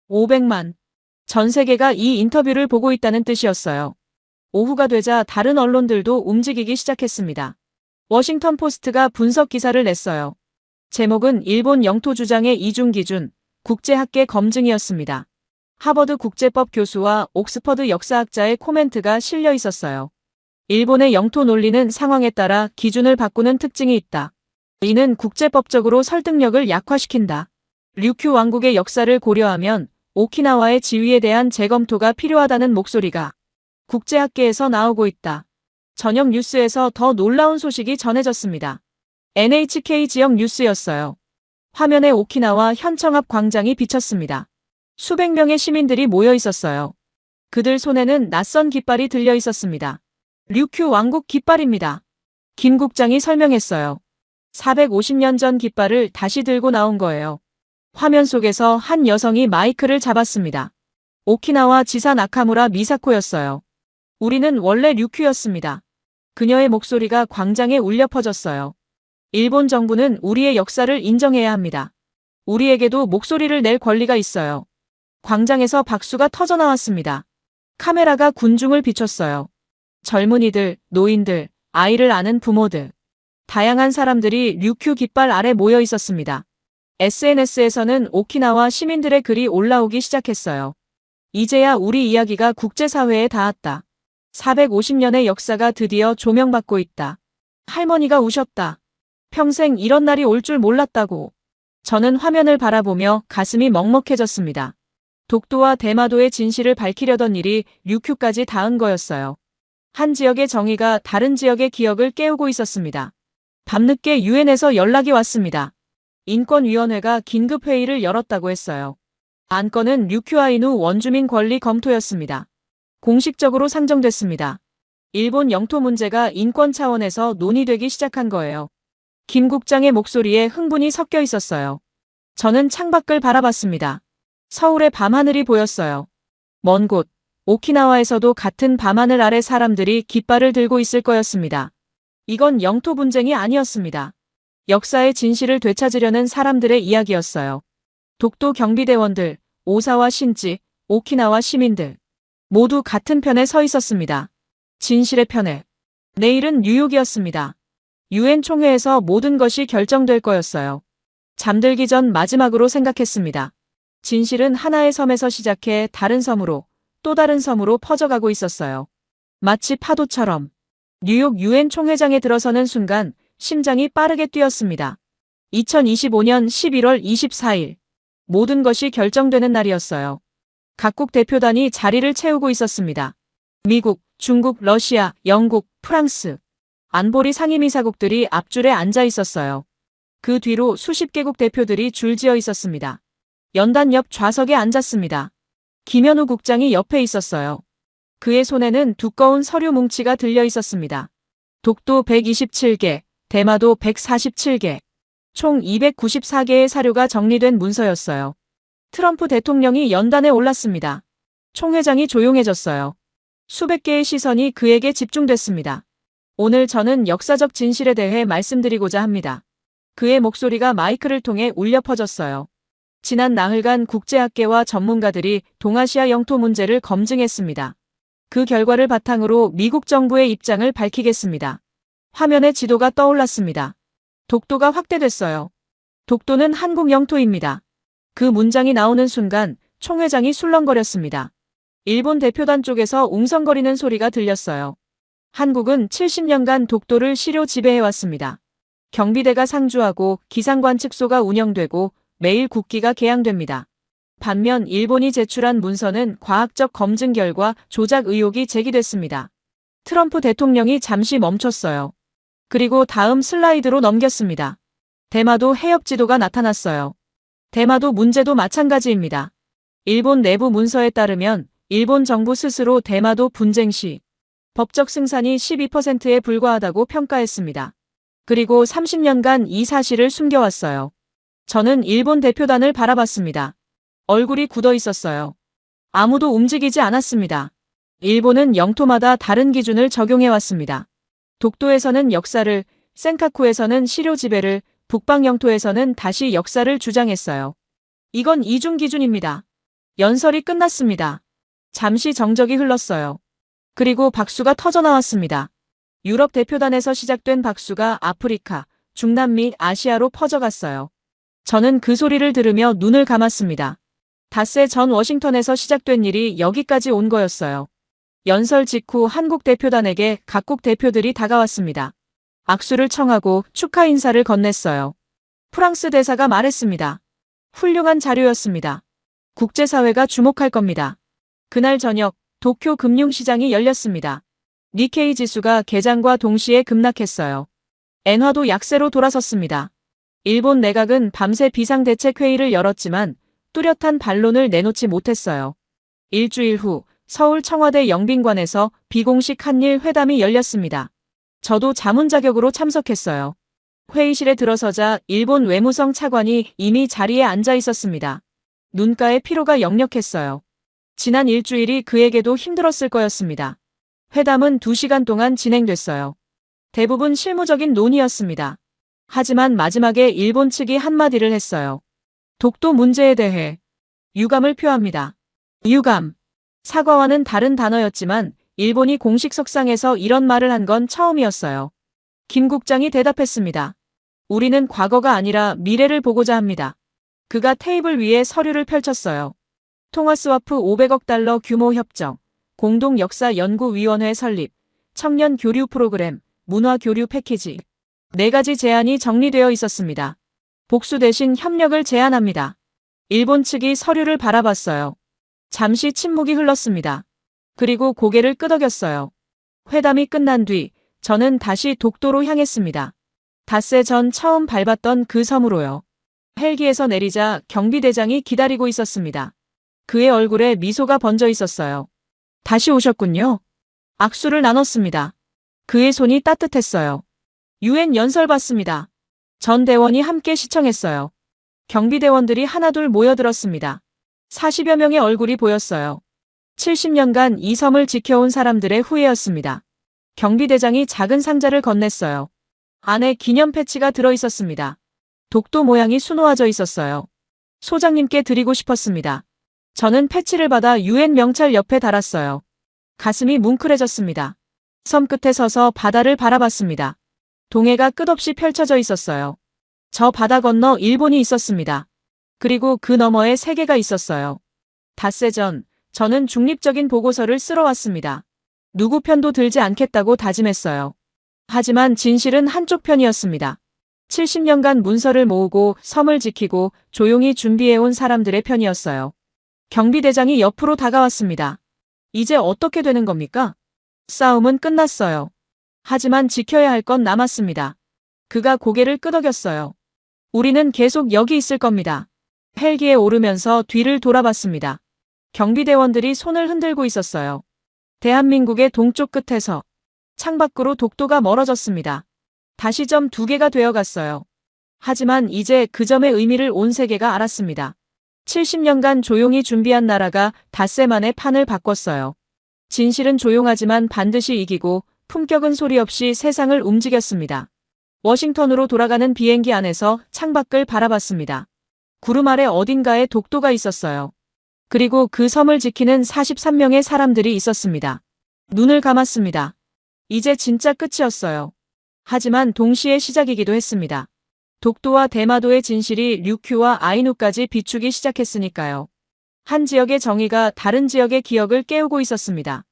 500만. 전 세계가 이 인터뷰를 보고 있다는 뜻이었어요. 오후가 되자 다른 언론들도 움직이기 시작했습니다. 워싱턴 포스트가 분석 기사를 냈어요. 제목은 일본 영토 주장의 이중 기준, 국제학계 검증이었습니다. 하버드 국제법 교수와 옥스퍼드 역사학자의 코멘트가 실려 있었어요. 일본의 영토 논리는 상황에 따라 기준을 바꾸는 특징이 있다. 이는 국제법적으로 설득력을 약화시킨다. 류큐 왕국의 역사를 고려하면 오키나와의 지위에 대한 재검토가 필요하다는 목소리가 국제학계에서 나오고 있다. 저녁 뉴스에서 더 놀라운 소식이 전해졌습니다. NHK 지역 뉴스였어요. 화면에 오키나와 현청 앞 광장이 비쳤습니다. 수백 명의 시민들이 모여 있었어요. 그들 손에는 낯선 깃발이 들려 있었습니다. 류큐 왕국 깃발입니다. 김 국장이 설명했어요. 450년 전 깃발을 다시 들고 나온 거예요. 화면 속에서 한 여성이 마이크를 잡았습니다. 오키나와 지사 나카무라 미사코였어요. 우리는 원래 류큐였습니다. 그녀의 목소리가 광장에 울려 퍼졌어요. 일본 정부는 우리의 역사를 인정해야 합니다. 우리에게도 목소리를 낼 권리가 있어요. 광장에서 박수가 터져나왔습니다. 카메라가 군중을 비췄어요. 젊은이들, 노인들, 아이를 아는 부모들. 다양한 사람들이 류큐 깃발 아래 모여 있었습니다. SNS에서는 오키나와 시민들의 글이 올라오기 시작했어요. 이제야 우리 이야기가 국제사회에 닿았다. 450년의 역사가 드디어 조명받고 있다. 할머니가 우셨다. 평생 이런 날이 올 줄 몰랐다고. 저는 화면을 바라보며 가슴이 먹먹해졌습니다. 독도와 대마도의 진실을 밝히려던 일이 류큐까지 닿은 거였어요. 한 지역의 정의가 다른 지역의 기억을 깨우고 있었습니다. 밤늦게 유엔에서 연락이 왔습니다. 인권위원회가 긴급회의를 열었다고 했어요. 안건은 류큐 아이누 원주민 권리 검토였습니다. 공식적으로 상정됐습니다. 일본 영토 문제가 인권 차원에서 논의되기 시작한 거예요. 김 국장의 목소리에 흥분이 섞여 있었어요. 저는 창밖을 바라봤습니다. 서울의 밤하늘이 보였어요. 먼 곳, 오키나와에서도 같은 밤하늘 아래 사람들이 깃발을 들고 있을 거였습니다. 이건 영토 분쟁이 아니었습니다. 역사의 진실을 되찾으려는 사람들의 이야기였어요. 독도 경비대원들, 오사와 신지, 오키나와 시민들. 모두 같은 편에 서 있었습니다. 진실의 편에. 내일은 뉴욕이었습니다. 유엔 총회에서 모든 것이 결정될 거였어요. 잠들기 전 마지막으로 생각했습니다. 진실은 하나의 섬에서 시작해 다른 섬으로, 또 다른 섬으로 퍼져가고 있었어요. 마치 파도처럼. 뉴욕 유엔 총회장에 들어서는 순간 심장이 빠르게 뛰었습니다. 2025년 11월 24일. 모든 것이 결정되는 날이었어요. 각국 대표단이 자리를 채우고 있었습니다. 미국, 중국, 러시아, 영국, 프랑스. 안보리 상임이사국들이 앞줄에 앉아 있었어요. 그 뒤로 수십 개국 대표들이 줄지어 있었습니다. 연단 옆 좌석에 앉았습니다. 김현우 국장이 옆에 있었어요. 그의 손에는 두꺼운 서류 뭉치가 들려 있었습니다. 독도 127개, 대마도 147개, 총 294개의 사료가 정리된 문서였어요. 트럼프 대통령이 연단에 올랐습니다. 총회장이 조용해졌어요. 수백 개의 시선이 그에게 집중됐습니다. 오늘 저는 역사적 진실에 대해 말씀드리고자 합니다. 그의 목소리가 마이크를 통해 울려 퍼졌어요. 지난 나흘간 국제학계와 전문가들이 동아시아 영토 문제를 검증했습니다. 그 결과를 바탕으로 미국 정부의 입장을 밝히겠습니다. 화면에 지도가 떠올랐습니다. 독도가 확대됐어요. 독도는 한국 영토입니다. 그 문장이 나오는 순간 총회장이 술렁거렸습니다. 일본 대표단 쪽에서 웅성거리는 소리가 들렸어요. 한국은 70년간 독도를 시료 지배해왔습니다. 경비대가 상주하고 기상관측소가 운영되고 매일 국기가 개양됩니다. 반면 일본이 제출한 문서는 과학적 검증 결과 조작 의혹이 제기됐습니다. 트럼프 대통령이 잠시 멈췄어요. 그리고 다음 슬라이드로 넘겼습니다. 대마도 해협 지도가 나타났어요. 대마도 문제도 마찬가지입니다. 일본 내부 문서에 따르면 일본 정부 스스로 대마도 분쟁 시 법적 승산이 12%에 불과하다고 평가했습니다. 그리고 30년간 이 사실을 숨겨왔어요. 저는 일본 대표단을 바라봤습니다. 얼굴이 굳어 있었어요. 아무도 움직이지 않았습니다. 일본은 영토마다 다른 기준을 적용해왔습니다. 독도에서는 역사를, 센카쿠에서는 시료 지배를, 북방 영토에서는 다시 역사를 주장했어요. 이건 이중 기준입니다. 연설이 끝났습니다. 잠시 정적이 흘렀어요. 그리고 박수가 터져나왔습니다. 유럽 대표단에서 시작된 박수가 아프리카, 중남미, 아시아로 퍼져갔어요. 저는 그 소리를 들으며 눈을 감았습니다. 닷새 전 워싱턴에서 시작된 일이 여기까지 온 거였어요. 연설 직후 한국 대표단에게 각국 대표들이 다가왔습니다. 악수를 청하고 축하 인사를 건넸어요. 프랑스 대사가 말했습니다. 훌륭한 자료였습니다. 국제사회가 주목할 겁니다. 그날 저녁 도쿄 금융시장이 열렸습니다. 니케이 지수가 개장과 동시에 급락했어요. 엔화도 약세로 돌아섰습니다. 일본 내각은 밤새 비상대책회의를 열었지만 뚜렷한 반론을 내놓지 못했어요. 일주일 후 서울 청와대 영빈관에서 비공식 한일 회담이 열렸습니다. 저도 자문자격으로 참석했어요. 회의실에 들어서자 일본 외무성 차관이 이미 자리에 앉아 있었습니다. 눈가에 피로가 역력했어요. 지난 일주일이 그에게도 힘들었을 거였습니다. 회담은 2시간 동안 진행됐어요. 대부분 실무적인 논의였습니다. 하지만 마지막에 일본 측이 한마디를 했어요. 독도 문제에 대해 유감을 표합니다. 유감. 사과와는 다른 단어였지만 일본이 공식 석상에서 이런 말을 한 건 처음이었어요. 김 국장이 대답했습니다. 우리는 과거가 아니라 미래를 보고자 합니다. 그가 테이블 위에 서류를 펼쳤어요. 통화스와프 500억 달러 규모 협정, 공동역사연구위원회 설립, 청년 교류 프로그램, 문화 교류 패키지. 4가지 제안이 정리되어 있었습니다. 복수 대신 협력을 제안합니다. 일본 측이 서류를 바라봤어요. 잠시 침묵이 흘렀습니다. 그리고 고개를 끄덕였어요. 회담이 끝난 뒤 저는 다시 독도로 향했습니다. 닷새 전 처음 밟았던 그 섬으로요. 헬기에서 내리자 경비대장이 기다리고 있었습니다. 그의 얼굴에 미소가 번져 있었어요. 다시 오셨군요. 악수를 나눴습니다. 그의 손이 따뜻했어요. 유엔 연설 봤습니다. 전 대원이 함께 시청했어요. 경비대원들이 하나둘 모여들었습니다. 40여 명의 얼굴이 보였어요. 70년간 이 섬을 지켜온 사람들의 후예였습니다. 경비대장이 작은 상자를 건넸어요. 안에 기념 패치가 들어있었습니다. 독도 모양이 수놓아져 있었어요. 소장님께 드리고 싶었습니다. 저는 패치를 받아 유엔 명찰 옆에 달았어요. 가슴이 뭉클해졌습니다. 섬 끝에 서서 바다를 바라봤습니다. 동해가 끝없이 펼쳐져 있었어요. 저 바다 건너 일본이 있었습니다. 그리고 그 너머에 세계가 있었어요. 닷새 전 저는 중립적인 보고서를 쓰러 왔습니다. 누구 편도 들지 않겠다고 다짐했어요. 하지만 진실은 한쪽 편이었습니다. 70년간 문서를 모으고 섬을 지키고 조용히 준비해온 사람들의 편이었어요. 경비대장이 옆으로 다가왔습니다. 이제 어떻게 되는 겁니까? 싸움은 끝났어요. 하지만 지켜야 할 건 남았습니다. 그가 고개를 끄덕였어요. 우리는 계속 여기 있을 겁니다. 헬기에 오르면서 뒤를 돌아봤습니다. 경비대원들이 손을 흔들고 있었어요. 대한민국의 동쪽 끝에서 창밖으로 독도가 멀어졌습니다. 다시 점 2개가 되어갔어요. 하지만 이제 그 점의 의미를 온 세계가 알았습니다. 70년간 조용히 준비한 나라가 닷새 만에 판을 바꿨어요. 진실은 조용하지만 반드시 이기고 품격은 소리 없이 세상을 움직였습니다. 워싱턴으로 돌아가는 비행기 안에서 창밖을 바라봤습니다. 구름 아래 어딘가에 독도가 있었어요. 그리고 그 섬을 지키는 43명의 사람들이 있었습니다. 눈을 감았습니다. 이제 진짜 끝이었어요. 하지만 동시에 시작이기도 했습니다. 독도와 대마도의 진실이 류큐와 아이누까지 비추기 시작했으니까요. 한 지역의 정의가 다른 지역의 기억을 깨우고 있었습니다.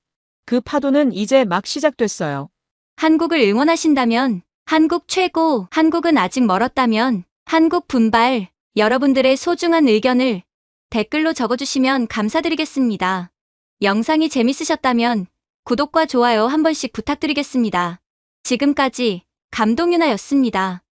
그 파도는 이제 막 시작됐어요. 한국을 응원하신다면, 한국 최고, 한국은 아직 멀었다면, 한국 분발, 여러분들의 소중한 의견을 댓글로 적어주시면 감사드리겠습니다. 영상이 재밌으셨다면 구독과 좋아요 한 번씩 부탁드리겠습니다. 지금까지 감동유나였습니다.